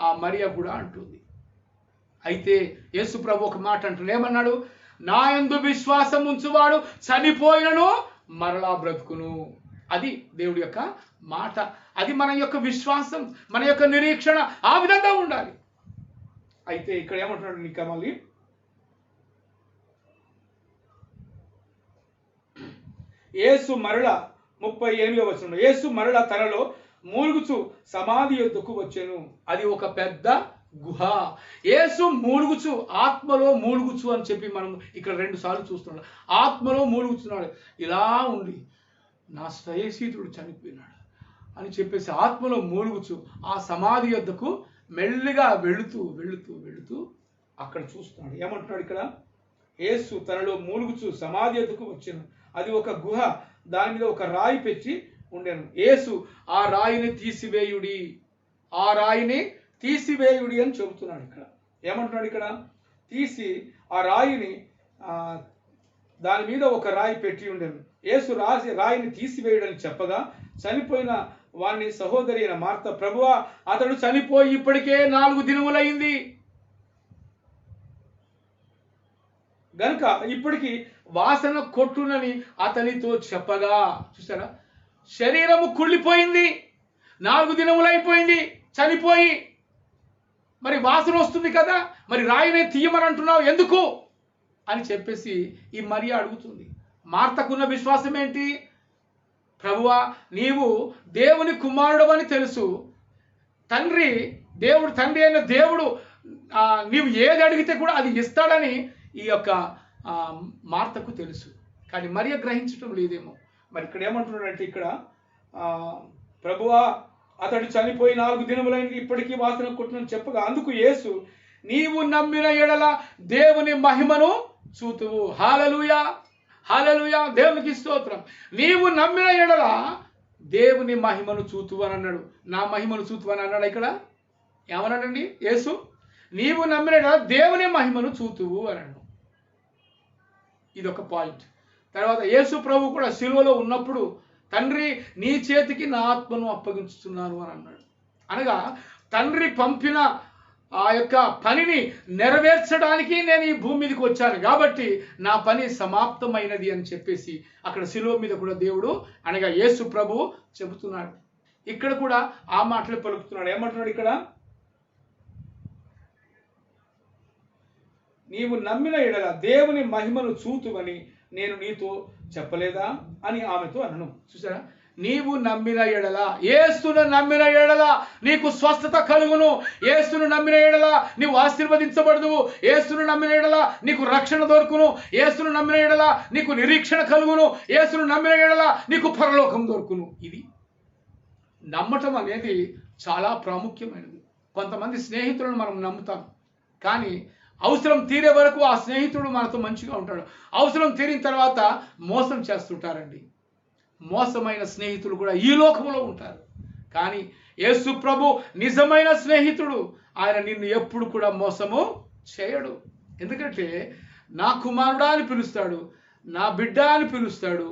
ఆ మరియ కూడా అంటుంది. అయితే యేసు ప్రభు ఒక మాట అంటున్నాడు, ఏమన్నాడు? నా యందు విశ్వాసం ఉంచువాడు చనిపోయినను మరలా బ్రతుకును. అది దేవుడి యొక్క మాట, అది మన యొక్క విశ్వాసం, మన యొక్క నిరీక్షణ ఆ విధంగా ఉండాలి. అయితే ఇక్కడ ఏమంటున్నాడు ఇంకా మళ్ళీ యేసు మరల 38వ వచనం, యేసు మరల తనలో మూలుగుచు సమాధి యొద్దకు వచ్చెను. అది ఒక పెద్ద గుహ. యేసు మూలుగుచు, ఆత్మలో మూలుగుచు అని చెప్పి మనం ఇక్కడ 2 సార్లు చూస్తున్నాం. ఆత్మలో మూలుగుచున్నాడు. ఇలా ఉండి నా స్నేహితుడు చనిపోయినాడు అని చెప్పేసి ఆత్మలో మూలుగుచు ఆ సమాధి యొద్దకు మెల్లిగా వెళుతూ వెళుతూ వెళుతూ అక్కడ చూస్తున్నాడు. ఏమంటున్నాడు ఇక్కడ? యేసు తనలో మూలుగుచు సమాధి యొద్దకు వచ్చెను. అది ఒక గుహ, దాని మీద ఒక రాయి పెట్టి ఉండెను. యేసు ఆ రాయిని తీసివేయుడి, ఆ రాయిని తీసివేయుడి అని చెబుతున్నాడు. ఇక్కడ ఏమంటున్నాడు? ఇక్కడ తీసి ఆ రాయిని దాని మీద ఒక రాయి పెట్టి ఉండెను. యేసు రాయిని తీసివేయుడని చెప్పగా చనిపోయిన వాని సహోదరి అయిన మార్త, ప్రభువా అతడు చనిపోయి ఇప్పటికే 4 దినములైంది గనుక ఇప్పటికి వాసన కొట్టునని అతనితో చెప్పగా, చూసారా, శరీరము కుళ్ళిపోయింది, 4 దినములైపోయింది చనిపోయి, మరి వాసన వస్తుంది కదా, మరి రాయినే తీయమని అంటున్నావు ఎందుకు అని చెప్పేసి ఈ మరియ అడుగుతుంది. మార్తకున్న విశ్వాసం ఏంటి? ప్రభువా నీవు దేవుని కుమారుడవని తెలుసు, దేవుడు తండ్రి అయిన దేవుడు నీవు ఏది అడిగితే కూడా అది ఇస్తాడని ఈ యొక్క మార్తకు తెలుసు. కానీ మరియ గ్రహించటం లేదేమో. మరి ఇక్కడ ఏమంటున్నాడంటే, ఇక్కడ ప్రభువా అతడు చనిపోయి 4 దినములైనది, ఇప్పటికీ వాసన కొట్టునని చెప్పగా అందుకు యేసు, నీవు నమ్మిన ఎడల దేవుని మహిమను చూతువు. హల్లెలూయా, హల్లెలూయా, దేవునికి స్తోత్రం. నీవు నమ్మిన ఎడల దేవుని మహిమను చూతువు అని అన్నాడు. నా మహిమను చూతువు అని అన్నాడు. ఇక్కడ ఏమన్నాడండి యేసు? నీవు నమ్మిన ఎడల దేవుని మహిమను చూతువు అన్నాడు. ఇదొక పాయింట్. తర్వాత యేసు ప్రభు కూడా సిలువలో ఉన్నప్పుడు, తండ్రి నీ చేతికి నా ఆత్మను అప్పగించుతున్నాను అని అన్నాడు. అనగా తండ్రి పంపిన ఆ యొక్క పనిని నెరవేర్చడానికి నేను ఈ భూమి మీదకి వచ్చాను కాబట్టి నా పని సమాప్తమైనది అని చెప్పేసి అక్కడ సిలువ మీద కూడా దేవుడు అనగా యేసు ప్రభు చెబుతున్నాడు. ఇక్కడ కూడా ఆ మాటలు పలుకుతున్నాడు. ఏమంటున్నాడు ఇక్కడ? నీవు నమ్మిన ఎడల దేవుని మహిమను చూతువని నేను నీతో చెప్పలేదా అని ఆమెతో అనను. చూసారా, నీవు నమ్మిన ఎడల, యేసును నమ్మిన ఎడల నీకు స్వస్థత కలుగును, యేసును నమ్మిన ఎడల నీవు ఆశీర్వదించబడదువు, యేసును నమ్మిన ఎడల నీకు రక్షణ దొరుకును, యేసును నమ్మిన ఎడల నీకు నిరీక్షణ కలుగును, యేసును నమ్మిన ఎడల నీకు పరలోకం దొరుకును. ఇది నమ్మటం అనేది చాలా ప్రాముఖ్యమైనది. కొంతమంది స్నేహితులను మనం నమ్ముతాం, కానీ అవసరం తీరే వరకు ఆ స్నేహితుడు మనతో మంచిగా ఉంటాడు, అవసరం తీరిన తర్వాత మోసం చేస్తుంటారండి. మోసమైన స్నేహితులు కూడా ఈ లోకంలో ఉంటారు. కానీ యేసు ప్రభు నిజమైన స్నేహితుడు. ఆయన నిన్ను ఎప్పుడు కూడా మోసము చేయడు. ఎందుకంటే నా కుమారుడా అని పిలుస్తాడు, నా బిడ్డ అని పిలుస్తాడు.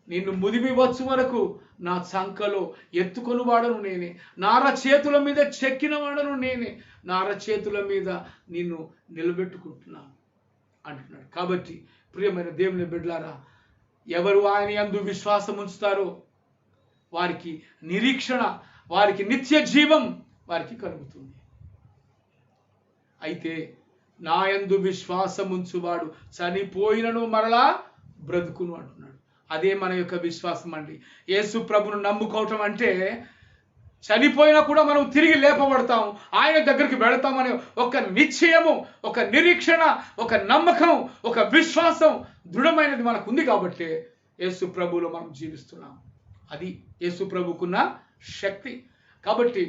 నిన్ను ముదిమి వచ్చు వరకు నా చంకలో ఎత్తుకొని వాడను నేనే, నార చేతుల మీద చెక్కిన వాడను నేనే, నార చేతుల మీద నిన్ను నిలబెట్టుకుంటున్నాను అంటున్నాడు. కాబట్టి ప్రియమైన దేవుని బిడ్డలారా, ఎవరు ఆయన యందు విశ్వాసం ఉంచుతారో వారికి నిరీక్షణ, వారికి నిత్య జీవం వారికి కలుగుతుంది. అయితే నా యందు విశ్వాసం ఉంచువాడు చనిపోయినను మరలా బ్రతుకును అంటున్నాడు. అదే మన యొక్క విశ్వాసం అండి. యేసు ప్రభును నమ్ముకోవటం అంటే చనిపోయినా కూడా మనం తిరిగి లేపబడతాం, ఆయన దగ్గరికి వెళతామనే ఒక నిశ్చయము, ఒక నిరీక్షణ, ఒక నమ్మకం, ఒక విశ్వాసం దృఢమైనది మనకు ఉంది కాబట్టి యేసు ప్రభువులో మనం జీవిస్తున్నాం. అది యేసు ప్రభుకున్న శక్తి. కాబట్టి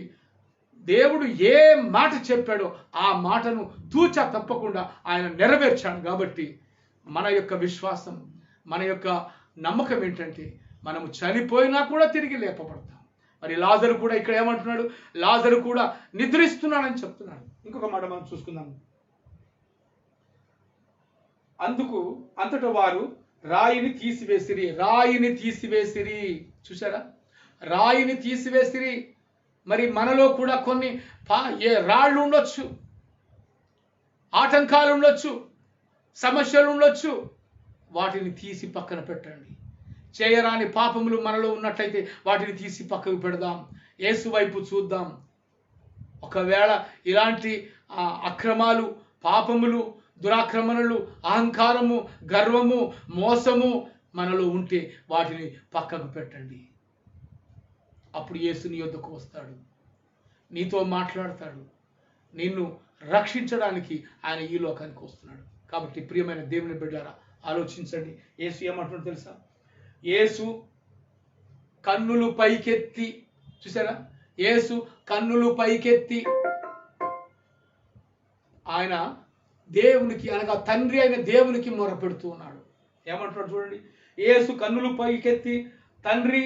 దేవుడు ఏ మాట చెప్పాడో ఆ మాటను తూచా తప్పకుండా ఆయన నెరవేర్చాడు. కాబట్టి మన యొక్క విశ్వాసం, మన యొక్క నమ్మకం ఏంటంటే మనము చనిపోయినా కూడా తిరిగి లేపబడతాం. మరి లాజరు కూడా ఇక్కడ ఏమంటున్నాడు? లాజరు కూడా నిద్రిస్తున్నాడని చెప్తున్నాడు. ఇంకొక మాట మనం చూసుకుందాం. అంతటా వారు రాయిని తీసివేసిరి. రాయిని తీసివేసిరి. చూసారా, రాయిని తీసివేసిరి. మరి మనలో కూడా కొన్ని రాళ్ళు ఉండొచ్చు, ఆటంకాలు ఉండొచ్చు, సమస్యలు ఉండొచ్చు. వాటిని తీసి పక్కన పెట్టండి. చేయరాని పాపములు మనలో ఉన్నట్లయితే వాటిని తీసి పక్కకు పెడదాం, యేసు వైపు చూద్దాం. ఒకవేళ ఇలాంటి అక్రమాలు, పాపములు, దురాక్రమణలు, అహంకారము, గర్వము, మోసము, మనలో ఉంటే వాటిని పక్కకు పెట్టండి. అప్పుడు యేసు నీ యొద్దకు వస్తాడు, నీతో మాట్లాడతాడు, నిన్ను రక్షించడానికి ఆయన ఈ లోకానికి వస్తున్నాడు. కాబట్టి ప్రియమైన దేవుని బిడ్డారా, ఆలోచించండి. యేసు ఏమంటున్నాడు తెలుసా? యేసు కన్నులు పైకెత్తి, చూసారా, యేసు కన్నులు పైకెత్తి ఆయన దేవునికి అనగా తండ్రి అయిన దేవునికి మొరపెడుతూ ఉన్నాడు. ఏమంటున్నాడు చూడండి. యేసు కన్నులు పైకెత్తి, తండ్రి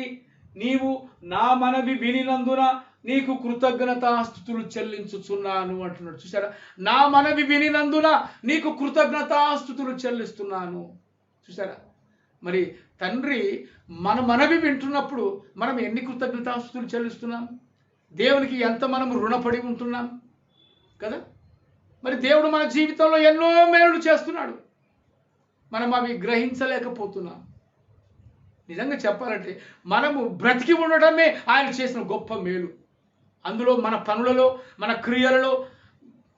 నీవు నా మనవి వినినందున నీకు కృతజ్ఞతాస్తుతులు చెల్లించుచున్నాను అంటున్నాడు. చూసారా, నా మనవి వినినందున నీకు కృతజ్ఞతాస్తుతులు చెల్లిస్తున్నాను. చూసారా, మరి తండ్రి మన మనవి వింటున్నప్పుడు మనం ఎన్ని కృతజ్ఞతాస్తుతులు చెల్లిస్తున్నాం? దేవునికి ఎంత మనం రుణపడి ఉంటున్నాం కదా. మరి దేవుడు మన జీవితంలో ఎన్నో మేలు చేస్తున్నాడు, మనం అవి గ్రహించలేకపోతున్నాం. నిజంగా చెప్పాలంటే మనము బ్రతికి ఉండటమే ఆయన చేసిన గొప్ప మేలు. అందులో మన పనులలో, మన క్రియలలో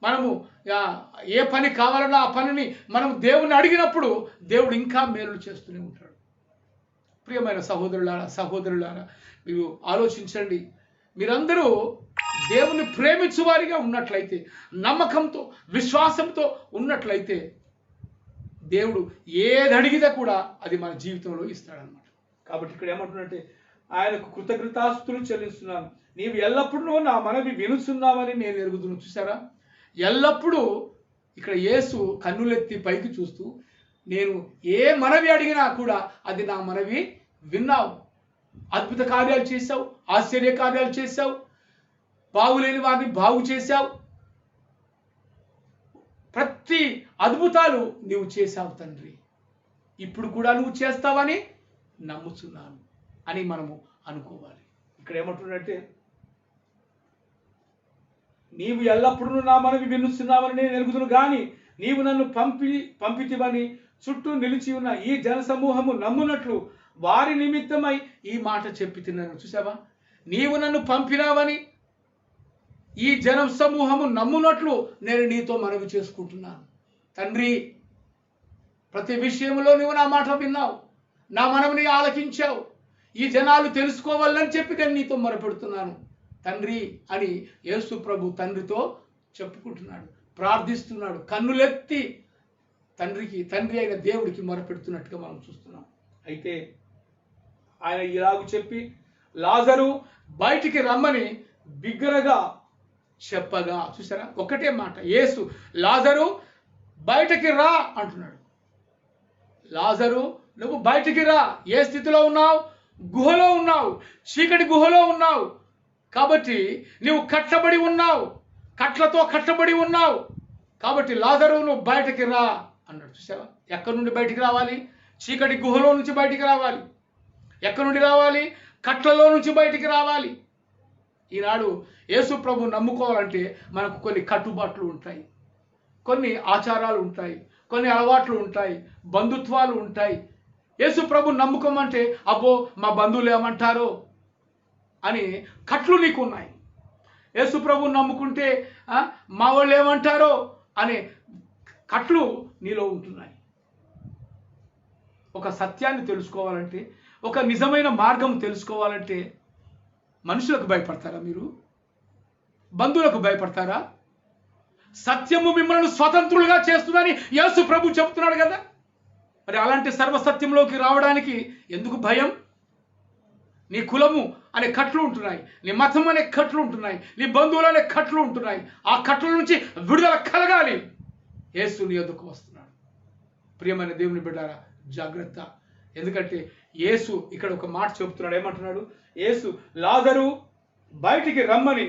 మనము ఏ పని కావాలన్నా ఆ పనిని మనం దేవుని అడిగినప్పుడు దేవుడు ఇంకా మేలు చేస్తూనే ఉంటాడు. ప్రియమైన సహోదరులారా మీరు ఆలోచించండి. మీరందరూ దేవుని ప్రేమించువారిగా ఉన్నట్లయితే, నమ్మకంతో విశ్వాసంతో ఉన్నట్లయితే దేవుడు ఏది అడిగితే కూడా అది మన జీవితంలో ఇస్తాడనమాట. కాబట్టి ఇక్కడ ఏమంటున్నట్టే, ఆయనకు కృతజ్ఞతాస్తుతులు చెల్లిస్తున్నాను, నీవు ఎల్లప్పుడూ నా మనవి వినుచున్నావని నేను ఎరుగుదును. చూసారా, ఎల్లప్పుడూ ఇక్కడ యేసు కన్నులెత్తి పైకి చూస్తూ, నేను ఏ మనవి అడిగినా కూడా అది నా మనవి విన్నావు, అద్భుత కార్యాలు చేశావు, ఆశ్చర్య కార్యాలు చేశావు, బాగులేని వారిని బాగు చేశావు, ప్రతి అద్భుతాలు నీవు చేశావు తండ్రి, ఇప్పుడు కూడా నువ్వు చేస్తావని నమ్ముచున్నాను అని మనము అనుకోవాలి. ఇక్కడ ఏమంటున్నట్టే, నీవు ఎల్లప్పుడూ నా మనవి వినుచున్నావని నేను ఎరుగుదును గాని నీవు నన్ను పంపితివని చుట్టూ నిలిచి ఉన్న ఈ జనసమూహము నమ్మునట్లు వారి నిమిత్తమై ఈ మాట చెప్పి తిన్నాను. చూసావా, నీవు నన్ను పంపినావని ఈ జన సమూహము నమ్మునట్లు నేను నీతో మనవి చేసుకుంటున్నాను. తండ్రి, ప్రతి విషయంలో నువ్వు నా మాట విన్నావు, నా మనవిని ఆలకించావు, ఈ జనాలు తెలుసుకోవాలని చెప్పి నేను నీతో మొరపెడుతున్నాను తండ్రి అని యేసు ప్రభు తండ్రితో చెప్పుకుంటున్నాడు, ప్రార్థిస్తున్నాడు, కన్నులెత్తి తండ్రి అయిన దేవుడికి మొరపెడుతున్నట్టుగా మనం చూస్తున్నాం. అయితే ఆయన ఇలాగ చెప్పి లాజరు బయటికి రమ్మని బిగ్గరగా చెప్పగా, చూసారా, ఒకటే మాట, యేసు లాజరు బయటికి రా అంటున్నాడు. లాజరు నువ్వు బయటికి రా. ఏ స్థితిలో ఉన్నావు? గుహలో ఉన్నావు, చీకటి గుహలో ఉన్నావు. కాబట్టి నువ్వు కట్టబడి ఉన్నావు, కట్లతో కట్టబడి ఉన్నావు. కాబట్టి లాజరు నువ్వు బయటికి రా అన్నాడు. చూసావా, ఎక్కడి నుండి బయటికి రావాలి? చీకటి గుహలో నుంచి బయటికి రావాలి. ఎక్కడి నుండి రావాలి? కట్లలో నుంచి బయటికి రావాలి. ఈనాడు యేసు ప్రభు నమ్ముకోవాలంటే మనకు కొన్ని కట్టుబాట్లు ఉంటాయి, కొన్ని ఆచారాలు ఉంటాయి, కొన్ని అలవాట్లు ఉంటాయి, బంధుత్వాలు ఉంటాయి. యేసు ప్రభు నమ్ముకోమంటే అబ్బో మా బంధువులు ఏమంటారో అని కట్లు నీకు ఉన్నాయి. యేసు ప్రభు నమ్ముకుంటే మా వాళ్ళు ఏమంటారో అనే కట్లు నీలో ఉంటున్నాయి. ఒక సత్యాన్ని తెలుసుకోవాలంటే, ఒక నిజమైన మార్గం తెలుసుకోవాలంటే మనుషులకు భయపడతారా? మీరు బంధువులకు భయపడతారా? సత్యము మిమ్మల్ని స్వతంత్రులుగా చేస్తుందని యేసు ప్రభు చెబుతున్నాడు కదా. మరి అలాంటి సర్వసత్యంలోకి రావడానికి ఎందుకు భయం? నీ కులము అనే కట్లు ఉంటున్నాయి, నీ మతం అనే కట్లు ఉంటున్నాయి, నీ బంధువులు అనే కట్లు ఉంటున్నాయి. ఆ కట్ల నుంచి విడుదల కలగాలి. యేసు నీ యొద్దకు వస్తున్నాడు. ప్రియమైన దేవుని బిడ్డారా, జాగ్రత్త. ఎందుకంటే యేసు ఇక్కడ ఒక మాట చెబుతున్నాడు. ఏమంటున్నాడు? యేసు లాజరు బయటికి రమ్మని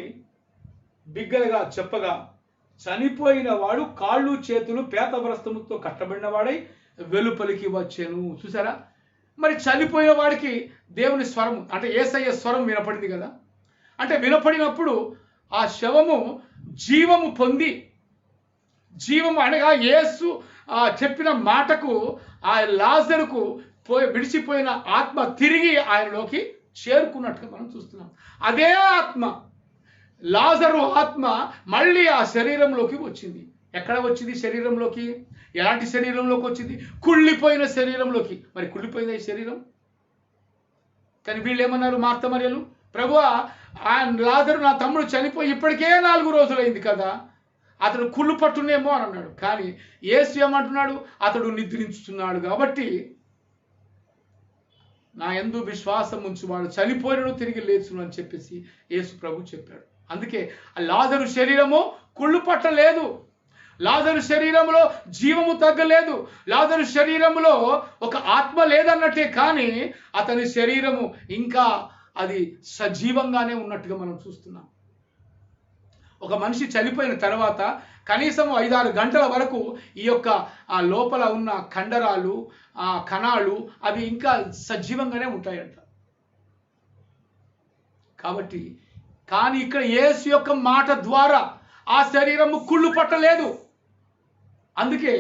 బిగ్గరగా చెప్పగా చనిపోయిన వాడు కాళ్ళు చేతులు పేతవ్రస్తముతో కట్టబడిన వాడై వెలుపలికి వచ్చాను. చూసారా, మరి చనిపోయిన వాడికి దేవుని స్వరం అంటే యేసయ్య స్వరం వినపడింది కదా. అంటే వినపడినప్పుడు ఆ శవము జీవము పొంది, జీవము అనగా యేసు చెప్పిన మాటకు ఆ లాజరుకు విడిచిపోయిన ఆత్మ తిరిగి ఆయనలోకి చేరుకున్నట్టుగా మనం చూస్తున్నాం. అదే ఆత్మ లాజరు ఆత్మ మళ్ళీ ఆ శరీరంలోకి వచ్చింది. ఎక్కడ వచ్చింది శరీరంలోకి? ఎలాంటి శరీరంలోకి వచ్చింది? కుళ్ళిపోయిన శరీరంలోకి. మరి కుళ్ళిపోయింది ఈ శరీరం. కానీ వీళ్ళు ఏమన్నారు, మార్త మరియలు, ప్రభువా ఆయన లాజరు నా తమ్ముడు చనిపోయి ఇప్పటికే 4 రోజులైంది కదా, అతడు కుళ్ళు పట్టునేమో అని అన్నాడు. కానీ యేసు ఏమంటున్నాడు, అతడు నిద్రించుతున్నాడు కాబట్టి నా యందు విశ్వాసం ఉంచువాడు చనిపోయినను తిరిగి లేచును అని చెప్పేసి యేసు ప్రభు చెప్పాడు. అందుకే ఆ లాజరు శరీరము కుళ్ళు పట్టలేదు, లాజరు శరీరంలో జీవము తగ్గలేదు, లాజరు శరీరంలో ఒక ఆత్మ లేదన్నట్టే. కానీ అతని శరీరము ఇంకా అది సజీవంగానే ఉన్నట్టుగా మనం చూస్తున్నాం. ఒక మనిషి చనిపోయిన తర్వాత కనీసం 5-6 గంటల వరకు ఈ యొక్క ఆ లోపల ఉన్న కండరాలు, ఆ కణాలు అవి ఇంకా సజీవంగానే ఉంటాయంట. కాబట్టి కానీ ఇక్కడ యేసు యొక్క మాట ద్వారా ఆ శరీరము కుళ్ళు పట్టలేదు. అందుకే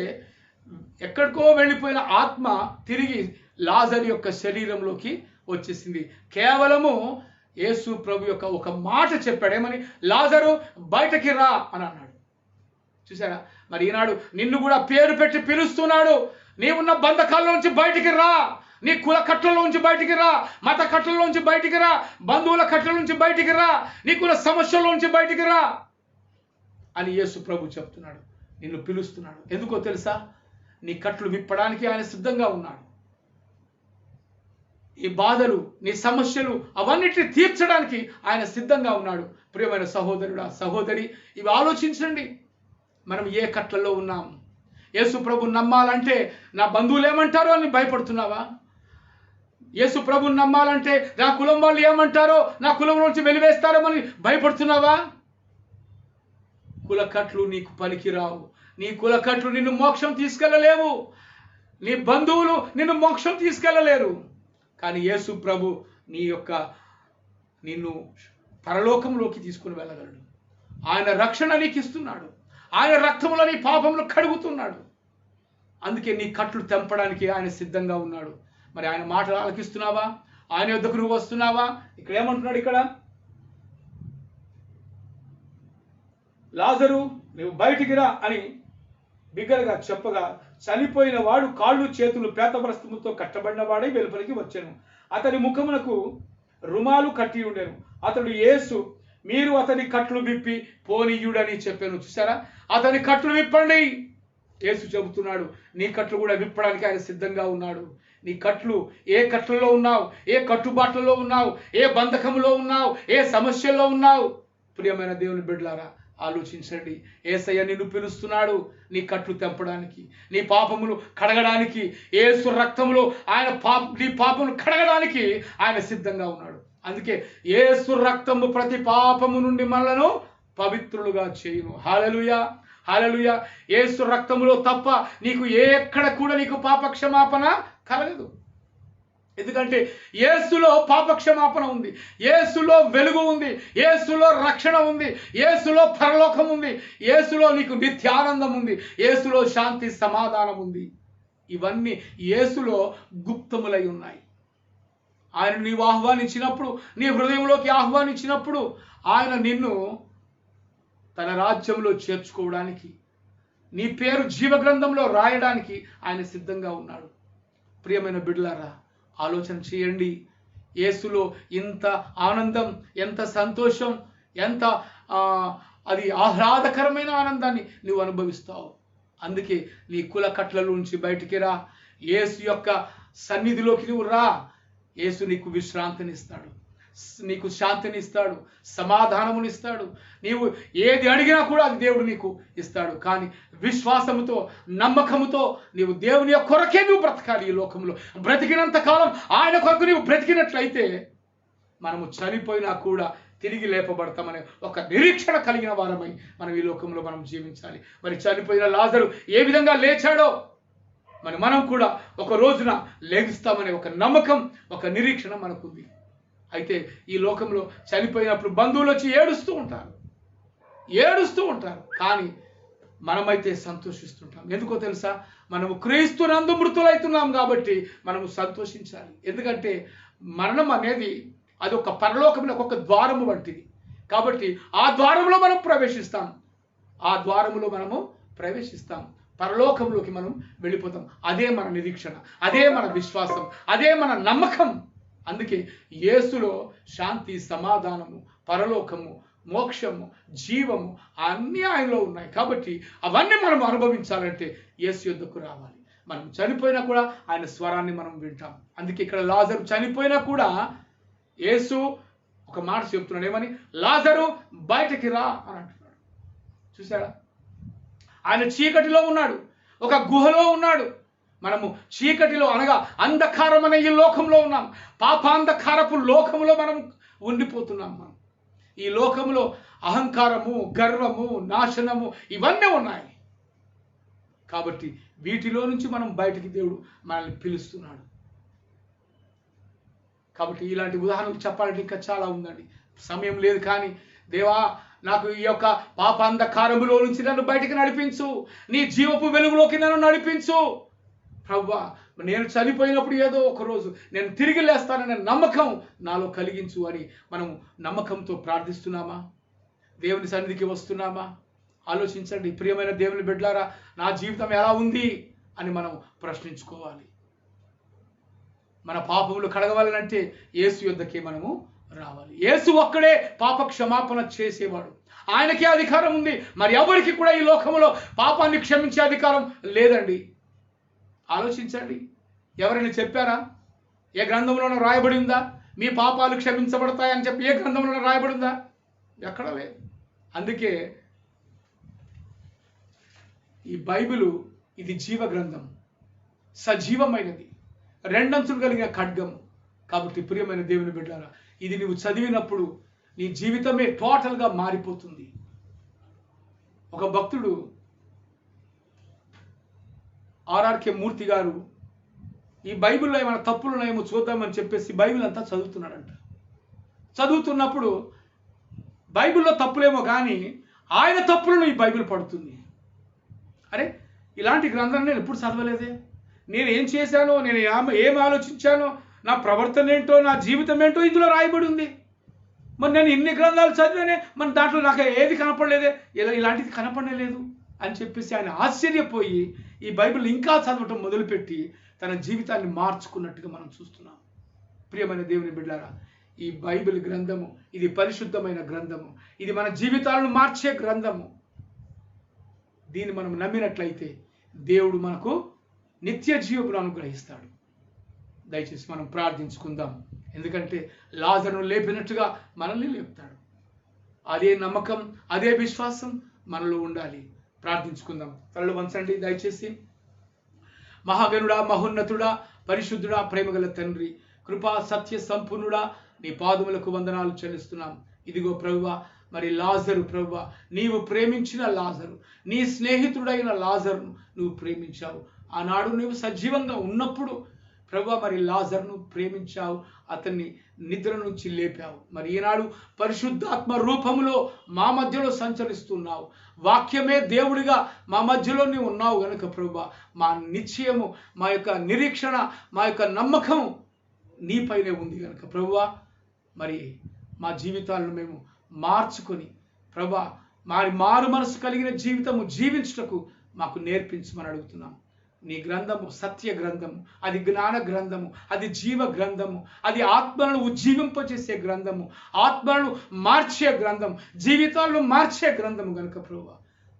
ఎక్కడికో వెళ్ళిపోయిన ఆత్మ తిరిగి లాజరు యొక్క శరీరంలోకి వచ్చేసింది. కేవలము యేసు ప్రభు యొక్క ఒక మాట చెప్పాడు, ఏమని? లాజరు బయటకి రా అని అన్నాడు. చూసారా? మరి ఈనాడు నిన్ను కూడా పేరు పెట్టి పిలుస్తున్నాడు. నీవున్న బంధకాల్లోంచి బయటికి రా, నీ కుల కట్టల్లోంచి బయటికి రా, మత కట్టల్లోంచి బయటికి రా, బంధువుల కట్టల నుంచి బయటికి రా, నీకున్న సమస్యల్లోంచి బయటికి రా అని యేసు ప్రభు చెప్తున్నాడు. నిన్ను పిలుస్తున్నాడు. ఎందుకో తెలుసా? నీ కట్లు విప్పడానికి ఆయన సిద్ధంగా ఉన్నాడు. ఈ బాధలు, నీ సమస్యలు అవన్నిటిని తీర్చడానికి ఆయన సిద్ధంగా ఉన్నాడు. ప్రియమైన సహోదరుడా, సహోదరి, ఇవి ఆలోచించండి. మనం ఏ కట్లలో ఉన్నాం? యేసు ప్రభు నమ్మాలంటే నా బంధువులు ఏమంటారో అని భయపడుతున్నావా? యేసు ప్రభుని నమ్మాలంటే నా కులం వాళ్ళు ఏమంటారో, నా కులం నుంచి వెలివేస్తారో అని భయపడుతున్నావా? కులకట్లు నీకు పనికిరావు. నీ కులకట్లు నిన్ను మోక్షం తీసుకెళ్ళలేవు. నీ బంధువులు నిన్ను మోక్షం తీసుకెళ్ళలేరు. కానీ యేసు ప్రభు నిన్ను పరలోకంలోకి తీసుకుని వెళ్ళగలడు. ఆయన రక్షణ నీకు ఇస్తున్నాడు. ఆయన రక్తములో నీ పాపములు కడుగుతున్నాడు. అందుకే నీ కట్లు తెంపడానికి ఆయన సిద్ధంగా ఉన్నాడు. మరి ఆయన మాటలు ఆలకిస్తున్నావా? ఆయన యొద్దకు నువ్వు వస్తున్నావా? ఇక్కడ ఏమంటున్నాడు? ఇక్కడ లాజరు నువ్వు బయటికి రా అని బిగ్గరగా చెప్పగా చనిపోయిన వాడు కాళ్ళు చేతులు పేతవస్త్రముతో కట్టబడిన వాడై వెలుపలికి వచ్చాను. అతని ముఖమునకు రుమాలు కట్టి ఉండెను. అతడు యేసు, మీరు అతని కట్లు విప్పి పోనీయుడని చెప్పాను. చూసారా? అతని కట్లు విప్పండి. యేసు చెబుతున్నాడు, నీ కట్లు కూడా విప్పడానికి ఆయన సిద్ధంగా ఉన్నాడు. నీ కట్లు, ఏ కట్లలో ఉన్నావు, ఏ కట్టుబాట్లలో ఉన్నావు, ఏ బంధకంలో ఉన్నావు, ఏ సమస్యల్లో ఉన్నావు? ప్రియమైన దేవుని బిడ్డలారా, ఆలోచించండి. యేసయ్య నిన్ను పిలుస్తున్నాడు నీ కట్లు తెంపడానికి, నీ పాపములు కడగడానికి. యేసు రక్తములో ఆయన నీ పాపములు కడగడానికి ఆయన సిద్ధంగా ఉన్నాడు. అందుకే యేసు రక్తము ప్రతి పాపము నుండి మనలను పవిత్రులుగా చేయును. హల్లెలూయా, హల్లెలూయా. యేసు రక్తములో తప్ప నీకు ఎక్కడ కూడా నీకు పాప క్షమాపణ కలగదు. ఎందుకంటే యేసులో పాపక్షమాపణ ఉంది, యేసులో వెలుగు ఉంది, యేసులో రక్షణ ఉంది, యేసులో పరలోకం ఉంది, యేసులో నీకు నిత్యానందం ఉంది, యేసులో శాంతి సమాధానం ఉంది. ఇవన్నీ యేసులో గుప్తములై ఉన్నాయి. ఆయన నీవు ఆహ్వానించినప్పుడు, నీ హృదయంలోకి ఆహ్వానించినప్పుడు ఆయన నిన్ను తన రాజ్యంలో చేర్చుకోవడానికి, నీ పేరు జీవగ్రంథంలో రాయడానికి ఆయన సిద్ధంగా ఉన్నాడు. ప్రియమైన బిడ్డలారా, ఆలోచన చేయండి. యేసులో ఇంత ఆనందం, ఎంత సంతోషం, ఎంత అది ఆహ్లాదకరమైన ఆనందాన్ని నువ్వు అనుభవిస్తావు. అందుకే నీ కుల కట్ల నుంచి బయటికి రా, యేసు యొక్క సన్నిధిలోకి నువ్వు రా. యేసు నీకు విశ్రాంతినిస్తాడు, నీకు శాంతినిస్తాడు, సమాధానమునిస్తాడు. నీవు ఏది అడిగినా కూడా అది దేవుడు నీకు ఇస్తాడు. కానీ విశ్వాసముతో, నమ్మకముతో నీవు దేవుని కొరకే నువ్వు బ్రతకాలి. ఈ లోకంలో బ్రతికినంత కాలం ఆయన కొరకు నీవు బ్రతికినట్లయితే మనము చనిపోయినా కూడా తిరిగి లేపబడతామనే ఒక నిరీక్షణ కలిగిన వారమై మనం ఈ లోకంలో మనం జీవించాలి. మరి చనిపోయిన లాజరు ఏ విధంగా లేచాడో మనం కూడా ఒక రోజున లేగుస్తామనే ఒక నమ్మకం, ఒక నిరీక్షణ మనకుంది. అయితే ఈ లోకంలో చనిపోయినప్పుడు బంధువులు వచ్చి ఏడుస్తూ ఉంటారు. కానీ మనమైతే సంతోషిస్తుంటాం. ఎందుకో తెలుసా? మనము క్రీస్తునందు మృతులైతున్నాం కాబట్టి మనము సంతోషించాలి. ఎందుకంటే మరణం అనేది అది ఒక పరలోకమైన ఒక ద్వారము వంటిది. కాబట్టి ఆ ద్వారంలో మనం ప్రవేశిస్తాం. ఆ ద్వారంలో మనము ప్రవేశిస్తాం. పరలోకంలోకి మనం వెళ్ళిపోతాం. అదే మన నిరీక్షణ, అదే మన విశ్వాసం, అదే మన నమ్మకం. అందుకే యేసులో శాంతి, సమాధానము, పరలోకము, మోక్షము, జీవము అన్నీ ఆయనలో ఉన్నాయి. కాబట్టి అవన్నీ మనం అనుభవించాలంటే యేసు యొద్దకు రావాలి. మనం చనిపోయినా కూడా ఆయన స్వరాన్ని మనం వింటాం. అందుకే ఇక్కడ లాజరు చనిపోయినా కూడా యేసు ఒక మాట చెప్తున్నాడు, ఏమని? లాజరు బయటకి రా అని అంటున్నాడు. చూసారా? ఆయన చీకటిలో ఉన్నాడు, ఒక గుహలో ఉన్నాడు. మనము చీకటిలో అనగా అంధకారం అనే ఈ లోకంలో ఉన్నాం. పాపాంధకారపు లోకంలో మనం ఉండిపోతున్నాం. మనం ఈ లోకంలో అహంకారము, గర్వము, నాశనము ఇవన్నీ ఉన్నాయి. కాబట్టి వీటిలో నుంచి మనం బయటికి దేవుడు మనల్ని పిలుస్తున్నాడు. కాబట్టి ఇలాంటి ఉదాహరణలు చెప్పాలంటే ఇంకా చాలా ఉందండి, సమయం లేదు. కానీ దేవా, నాకు ఈ యొక్క పాపాంధకారములో నుంచి నన్ను బయటికి నడిపించు, నీ జీవపు వెలుగులోకి నన్ను నడిపించు ప్రభువా. నేను చనిపోయినప్పుడు ఏదో ఒకరోజు నేను తిరిగి లేస్తాననే నమ్మకం నాలో కలిగించు అని మనం నమ్మకంతో ప్రార్థిస్తున్నామా? దేవుని సన్నిధికి వస్తున్నామా? ఆలోచించండి ప్రియమైన దేవుని బిడ్డలారా, నా జీవితం ఎలా ఉంది అని మనం ప్రశ్నించుకోవాలి. మన పాపములు కడగవాలంటే యేసు యొద్దకే మనము రావాలి. యేసు ఒక్కడే పాప క్షమాపణ చేసేవాడు. ఆయనకే అధికారం ఉంది. మరి ఎవరికి కూడా ఈ లోకంలో పాపాన్ని క్షమించే అధికారం లేదండి. ఆలోచించండి. ఎవరైనా చెప్పారా? ఏ గ్రంథంలోనూ రాయబడి ఉందా మీ పాపాలు క్షమించబడతాయని చెప్పి? ఏ గ్రంథంలోనూ రాయబడి ఉందా? ఎక్కడ లేదు. అందుకే ఈ బైబిలు ఇది జీవ గ్రంథం, సజీవమైనది, రెండంచులు కలిగిన ఖడ్గం. కాబట్టి ప్రియమైన దేవుని బిడ్డలారా, ఇది నువ్వు చదివినప్పుడు నీ జీవితమే టోటల్గా మారిపోతుంది. ఒక భక్తుడు ఆర్ఆర్కే మూర్తి గారు ఈ బైబిల్లో ఏమైనా తప్పులు ఉన్నాయేమో చూద్దామని చెప్పేసి బైబిల్ అంతా చదువుతున్నాడంట. చదువుతున్నప్పుడు బైబిల్లో తప్పులేమో కానీ ఆయన తప్పులను ఈ బైబిల్ పడుతుంది. అరే, ఇలాంటి గ్రంథాన్ని నేను ఎప్పుడు చదవలేదే, నేను ఏం చేశానో, నేను ఏం ఆలోచించానో, నా ప్రవర్తన ఏంటో, నా జీవితం ఏంటో ఇందులో రాయబడి ఉంది. మరి నేను ఇన్ని గ్రంథాలు చదివానే, మరి దాంట్లో నాకు ఏది కనపడలేదే, ఇలాంటిది కనపడలేదు అని చెప్పేసి ఆయన ఆశ్చర్యపోయి ఈ బైబిల్ ఇంకా చదవటం మొదలుపెట్టి తన జీవితాన్ని మార్చుకున్నట్టుగా మనం చూస్తున్నాం. ప్రియమైన దేవుని బిడ్డలారా, ఈ బైబిల్ గ్రంథము ఇది పరిశుద్ధమైన గ్రంథము, ఇది మన జీవితాలను మార్చే గ్రంథము. దీన్ని మనం నమ్మినట్లయితే దేవుడు మనకు నిత్య జీవమును అనుగ్రహిస్తాడు. దయచేసి మనం ప్రార్థించుకుందాం. ఎందుకంటే లాజరును లేపినట్టుగా మనల్ని లేపుతాడు. అదే నమ్మకం, అదే విశ్వాసం మనలో ఉండాలి. ప్రార్థించుకుందాం. తలలు వంచండి దయచేసి. మహాగణుడా, మహోన్నతుడా, పరిశుద్ధుడా, ప్రేమగల తండ్రి, కృపా సత్య సంపూర్ణుడా, నీ పాదములకు వందనాలు చెల్లిస్తున్నాం. ఇదిగో ప్రభువా, మరి లాజరు ప్రభువా, నీవు ప్రేమించిన లాజరు, నీ స్నేహితుడైన లాజరును నువ్వు ప్రేమించావు. ఆనాడు నువ్వు సజీవంగా ఉన్నప్పుడు ప్రభువా, మరి లాజరును ప్రేమించావు, అతన్ని నిద్ర నుంచి లేపావు. మరి ఈనాడు పరిశుద్ధాత్మ రూపములో మా మధ్యలో సంచరిస్తున్నావు. వాక్యమే దేవుడిగా మా మధ్యలో నీవు ఉన్నావు కనుక ప్రభువా, మా నిశ్చయము, మా యొక్క నిరీక్షణ, మా యొక్క నమ్మకం నీపైనే ఉంది కనుక ప్రభువా, మరి మా జీవితాలను మేము మార్చుకొని ప్రభువా, మారు మనసు కలిగిన జీవితము జీవించుటకు మాకు నేర్పించమని అడుగుతున్నాం. నీ గ్రంథము సత్య గ్రంథము, అది జ్ఞాన గ్రంథము, అది జీవ గ్రంథము, అది ఆత్మలను ఉజ్జీవింపజేసే గ్రంథము, ఆత్మలను మార్చే గ్రంథం, జీవితాలను మార్చే గ్రంథము కనుక ప్రభువా,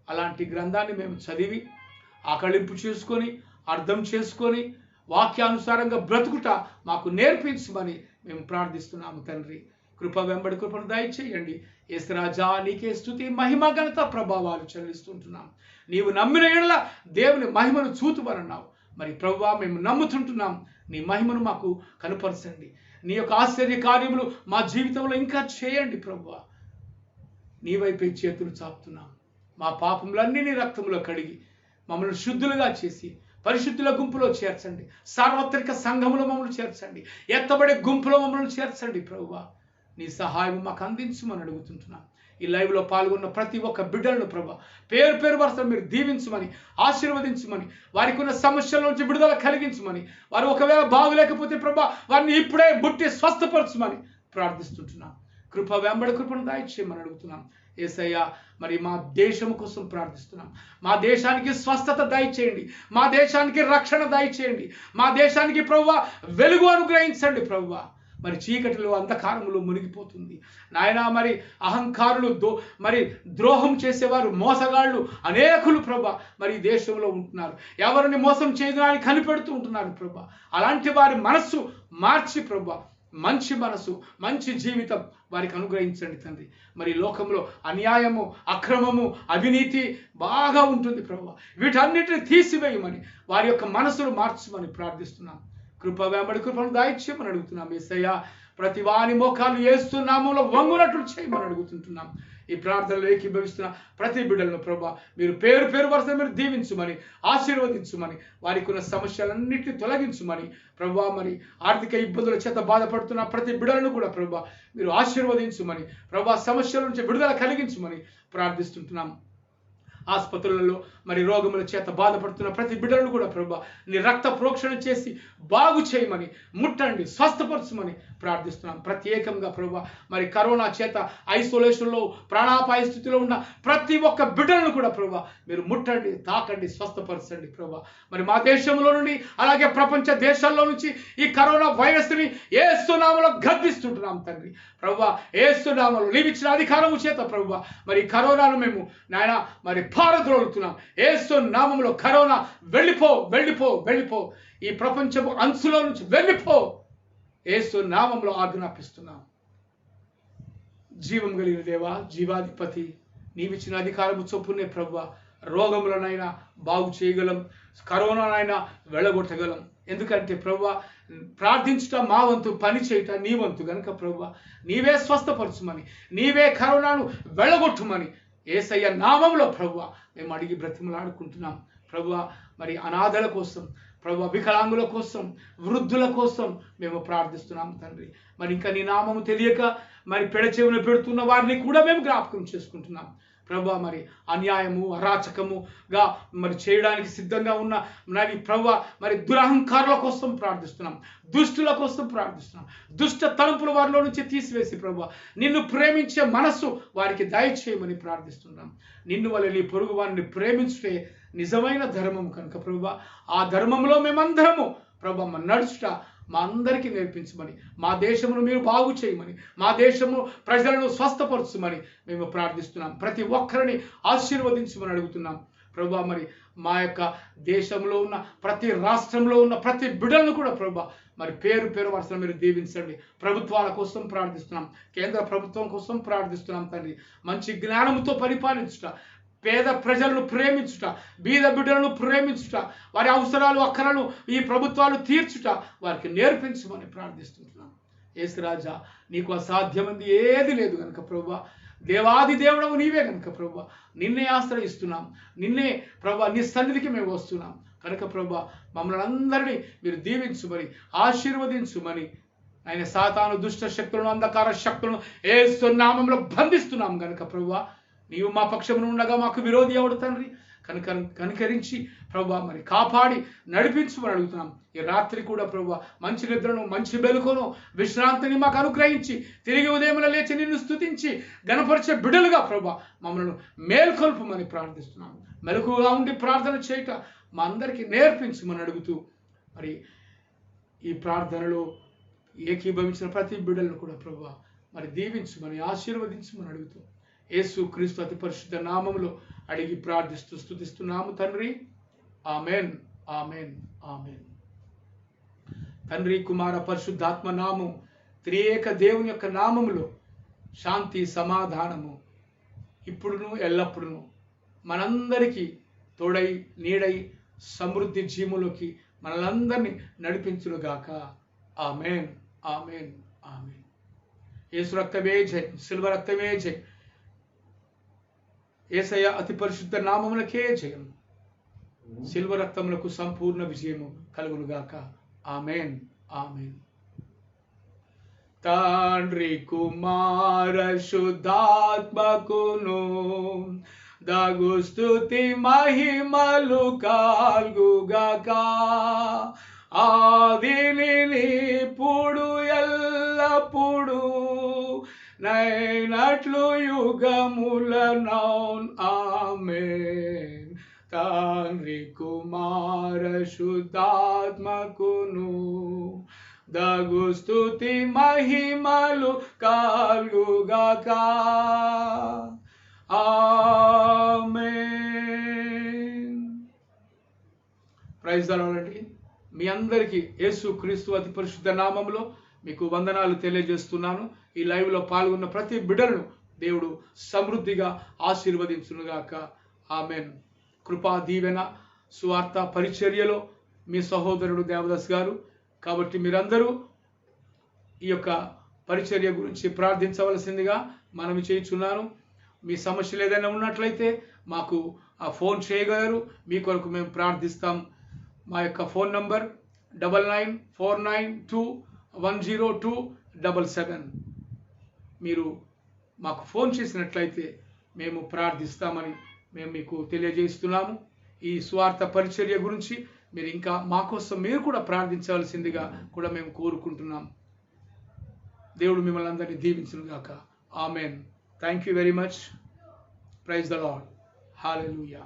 అలాంటి గ్రంథాన్ని మేము చదివి ఆకళింపు చేసుకొని అర్థం చేసుకొని వాక్యానుసారంగా బ్రతుకుట మాకు నేర్పించమని మేము ప్రార్థిస్తున్నాము తండ్రి. కృప వెంబడి కృపను దయచేయండి. యేసు రాజా, నీకే స్తుతి, మహిమ, ఘనత, ప్రభావాలు చెల్లిస్తుంటున్నాం. నీవు నమ్మిన యెడల దేవుని మహిమను చూతుమన్నావు. మరి ప్రభువా, మేము నమ్ముతుంటున్నాం. నీ మహిమను మాకు కనుపరచండి. నీ యొక్క ఆశ్చర్య కార్యములు మా జీవితంలో ఇంకా చేయండి ప్రభువా. నీ వైపే చేతులు చాపుతున్నాం. మా పాపములన్నీ నీ రక్తంలో కడిగి మమ్మల్ని శుద్ధులుగా చేసి పరిశుద్ధుల గుంపులో చేర్చండి. సార్వత్రిక సంఘములో మమ్మల్ని చేర్చండి. ఎత్తబడే గుంపులో మమ్మల్ని చేర్చండి ప్రభువా. నీ సహాయం మాకు అందించమని అడుగుతుంటున్నాం. ఈ లైవ్లో పాల్గొన్న ప్రతి ఒక్క బిడ్డలను ప్రభా, పేరు పేరు వరుస మీరు దీవించమని, ఆశీర్వదించమని, వారికి ఉన్న సమస్యల నుంచి విడుదల కలిగించమని, వారు ఒకవేళ బాగులేకపోతే ప్రభా వారిని ఇప్పుడే బుట్టి స్వస్థపరచమని ప్రార్థిస్తుంటున్నాం. కృప వెంబడి కృపను దయచేయమని అడుగుతున్నాం యేసయ్య. మరి మా దేశం కోసం ప్రార్థిస్తున్నాం. మా దేశానికి స్వస్థత దయచేయండి, మా దేశానికి రక్షణ దయచేయండి, మా దేశానికి ప్రభువా వెలుగు అనుగ్రహించండి ప్రభువా. మరి చీకటిలో అంధకారములో మునిగిపోతుంది నాయనా. మరి అహంకారులు మరి ద్రోహం చేసేవారు మోసగాళ్ళు అనేకులు ప్రభా మరి దేశంలో ఉంటున్నారు. ఎవరిని మోసం చేయడానికి కనిపెడుతూ ఉంటున్నారు ప్రభా. అలాంటి వారి మనస్సు మార్చి ప్రభా మంచి మనసు మంచి జీవితం వారికి అనుగ్రహించండి తండ్రి. మరి లోకంలో అన్యాయము అక్రమము అవినీతి బాగా ఉంటుంది ప్రభువా. వీటన్నిటిని తీసివేయమని వారి యొక్క మనసును మార్చమని ప్రార్థిస్తున్నాం. కృప వెంబడి కృపను దయచేయమని అడుగుతున్నాం యేసయ్య. ప్రతి వాని మోకాలు యేసు నామములో వంగునట్లు చేయమని అడుగుతుంటున్నాం. ఈ ప్రార్థనలో ఏకీభవిస్తున్న ప్రతి బిడ్డలను ప్రభా మీరు పేరు పేరు వరుస మీరు దీవించుమని ఆశీర్వదించుమని వారికి ఉన్న సమస్యలన్నింటినీ తొలగించుమని ప్రభా. మరి ఆర్థిక ఇబ్బందుల చేత బాధపడుతున్న ప్రతి బిడ్డలను కూడా ప్రభా మీరు ఆశీర్వదించుమని ప్రభా సమస్యల నుంచి విడుదల కలిగించుమని ప్రార్థిస్తుంటున్నాం. ఆసుపత్రులలో మరి రోగముల చేత బాధపడుతున్న ప్రతి బిడ్డలను కూడా ప్రభా నీ రక్త ప్రోక్షణ చేసి బాగు చేయమని ముట్టండి స్వస్థపరచమని ప్రార్థిస్తున్నాం. ప్రత్యేకంగా ప్రభా మరి కరోనా చేత ఐసోలేషన్లో ప్రాణాపాయ స్థితిలో ఉన్న ప్రతి ఒక్క బిడ్డలను కూడా ప్రభా మీరు ముట్టండి తాకండి స్వస్థపరచండి ప్రభా. మరి మా దేశంలో నుండి అలాగే ప్రపంచ దేశాల్లో నుంచి ఈ కరోనా వైరస్ని యేసు నామములో గద్దిస్తుంటున్నాం తండ్రి ప్రభా. యేసు నామములో నీవిచ్చిన అధికారము చేత ప్రభా మరి కరోనాను మేము నాయన మరి పారద్రోలుతున్నాం. యేసు నామములో కరోనా వెళ్ళిపో వెళ్ళిపో వెళ్ళిపో, ఈ ప్రపంచపు అంచులో నుంచి వెళ్ళిపో యేసు నామములో ఆజ్ఞాపిస్తున్నాం. జీవం కలిగిన దేవా జీవాధిపతి నీవిచ్చిన అధికారము చొప్పునే ప్రభువా రోగములనైనా బాగు చేయగలం, కరోనానైనా వెళ్ళగొట్టగలం. ఎందుకంటే ప్రభువా ప్రార్థించుట మా వంతు, పని చేయుట నీ వంతు గనుక ప్రభువా నీవే స్వస్థపరచుమని నీవే కరోనాను వెళ్ళగొట్టుమని యేసయ్య నామములో ప్రభువా మేము అడిగి బ్రతిమలాడుకుంటున్నాం ప్రభువా. మరి అనాథల కోసం ప్రభువా వికలాంగుల కోసం వృద్ధుల కోసం మేము ప్రార్థిస్తున్నాం తండ్రి. మరి ఇంకా నీ నామము తెలియక మరి పెడచెవున పెడుతున్న వారిని కూడా మేము జ్ఞాపకం చేసుకుంటున్నాం ప్రభువా. మరి అన్యాయము అరాచకముగా మరి చేయడానికి సిద్ధంగా ఉన్న మరి ప్రభువా మరి దురహంకారుల కోసం ప్రార్థిస్తున్నాం, దుష్టుల కోసం ప్రార్థిస్తున్నాం. దుష్ట తలంపులు వారిలో నుంచి తీసివేసి ప్రభువా నిన్ను ప్రేమించే మనస్సు వారికి దయచేయమని ప్రార్థిస్తున్నాం. నిన్ను వల్ల నీ పొరుగు వారిని ప్రేమించుటే నిజమైన ధర్మం కనుక ప్రభువా ఆ ధర్మంలో మేమందరము ప్రభువా నడుచుట మా అందరికీ నేర్పించమని, మా దేశమును మీరు బాగు చేయమని, మా దేశము ప్రజలను స్వస్థపరచమని మేము ప్రార్థిస్తున్నాం. ప్రతి ఒక్కరిని ఆశీర్వదించమని అడుగుతున్నాం ప్రభువా. మరి మా యొక్క దేశంలో ఉన్న ప్రతి రాష్ట్రంలో ఉన్న ప్రతి బిడ్డలను కూడా ప్రభువా మరి పేరు పేరు వరుసలో మీరు దీవించండి. ప్రభుత్వాల కోసం ప్రార్థిస్తున్నాం, కేంద్ర ప్రభుత్వం కోసం ప్రార్థిస్తున్నాం తండ్రి. మంచి జ్ఞానంతో పరిపాలించుట, పేద ప్రజలను ప్రేమించుట, బీద బిడ్డలను ప్రేమించుట, వారి అవసరాలు అక్కరలు ఈ ప్రభుత్వాలు తీర్చుట వారికి నేర్పించమని ప్రార్థిస్తుంటున్నాం. యేసురాజా నీకు అసాధ్యమైంది ఏది లేదు కనుక ప్రభువా దేవాది దేవుడవు నీవే కనుక ప్రభువా నిన్నే ఆశ్రయిస్తున్నాం, నిన్నే ప్రభువా నీ సన్నిధికి మేము వస్తున్నాం కనుక ప్రభువా మమ్మల్ని అందరినీ మీరు దీవించుమని ఆశీర్వదించుమని ఆయన సాతాను దుష్ట శక్తులను అంధకార శక్తులను యేసు నామములో బంధిస్తున్నాం కనుక ప్రభువా నీవు మా పక్షమును ఉండగా మాకు విరోధి ఎవడు తండ్రి కనికరించి ప్రభువా మరి కాపాడి నడిపించమని అడుగుతున్నాం. ఈ రాత్రి కూడా ప్రభువా మంచి నిద్రను మంచి మెలకును విశ్రాంతిని మాకు అనుగ్రహించి తిరిగి ఉదయమున లేచి నిన్ను స్తుతించి గణపరిచే బిడ్డలుగా ప్రభువా మమ్మల్ని మేల్కొల్పమని ప్రార్థిస్తున్నాం. మెలకుగా ఉండి ప్రార్థన చేయట మా అందరికీ నేర్పించమని అడుగుతూ మరి ఈ ప్రార్థనలో ఏకీభవించిన ప్రతి బిడ్డలను కూడా ప్రభువా మరి దీవించమని ఆశీర్వదించమని అడుగుతూ యేసు క్రీస్తు అతి పరిశుద్ధ నామములో అడిగి ప్రార్థిస్తూ స్తుతిస్తున్నాము తండ్రి. Amen amen amen. తండ్రి కుమార పరిశుద్ధాత్మ నామం త్రియేక దేవుని యొక్క నామములో శాంతి సమాధానము ఇప్పుడును ఎల్లప్పుడును మనందరికీ తోడై నీడై సమృద్ధి జీవులోకి మనలందరినీ నడిపించునుగాక. Amen amen amen. యేసు రక్తమే జై, సిల్వ రక్తమే జై, యేసయ్య అతి పరిశుద్ధ నామములకే జయం, సిల్వ రక్తములకు సంపూర్ణ విజయము కలుగునుగాక. Amen amen. తండ్రి కుమార శుద్ధాత్మకును దగు స్తుతి మహిమలు కలుగుగాక. ఆదిని ఇప్పుడు ఎల్లప్పుడు నైనట్లు యుగముల నౌన్ ఆమేన్. తండ్రి కుమార శుద్ధాత్మకును దగు స్తుతి మహిమలు కలుగాక. ఆమేన్. ప్రైజ్ ది లార్డ్ అండి. మీ అందరికీ యేసు క్రీస్తు అతి పరిశుద్ధ నామములో మీకు వందనాలు తెలియజేస్తున్నాను. ఈ లైవ్లో పాల్గొన్న ప్రతి బిడ్డలను దేవుడు సమృద్ధిగా ఆశీర్వదించునుగాక. ఆమెన్. కృపా దీవెన సువార్త పరిచర్యలో మీ సహోదరుడు దేవదాస్ గారు. కాబట్టి మీరందరూ ఈ యొక్క పరిచర్య గురించి ప్రార్థించవలసిందిగా మనవి చేయుచున్నాను. మీ సమస్యలు ఏదైనా ఉన్నట్లయితే మాకు ఫోన్ చేయగలరు. మీ కొరకు మేము ప్రార్థిస్తాం. మా యొక్క ఫోన్ నంబర్ 9949210277. మీరు మాకు ఫోన్ చేసినట్లయితే మేము ప్రార్థిస్తామని మేము మీకు తెలియజేస్తున్నాము. ఈ స్వార్థ పరిచర్య గురించి మీరు ఇంకా మా కోసం మీరు కూడా ప్రార్థించవలసిందిగా కూడా మేము కోరుకుంటున్నాం. దేవుడు మిమ్మల్ని అందరినీ దీవించునుగాక. Amen. Thank you very much. Praise the Lord. Hallelujah.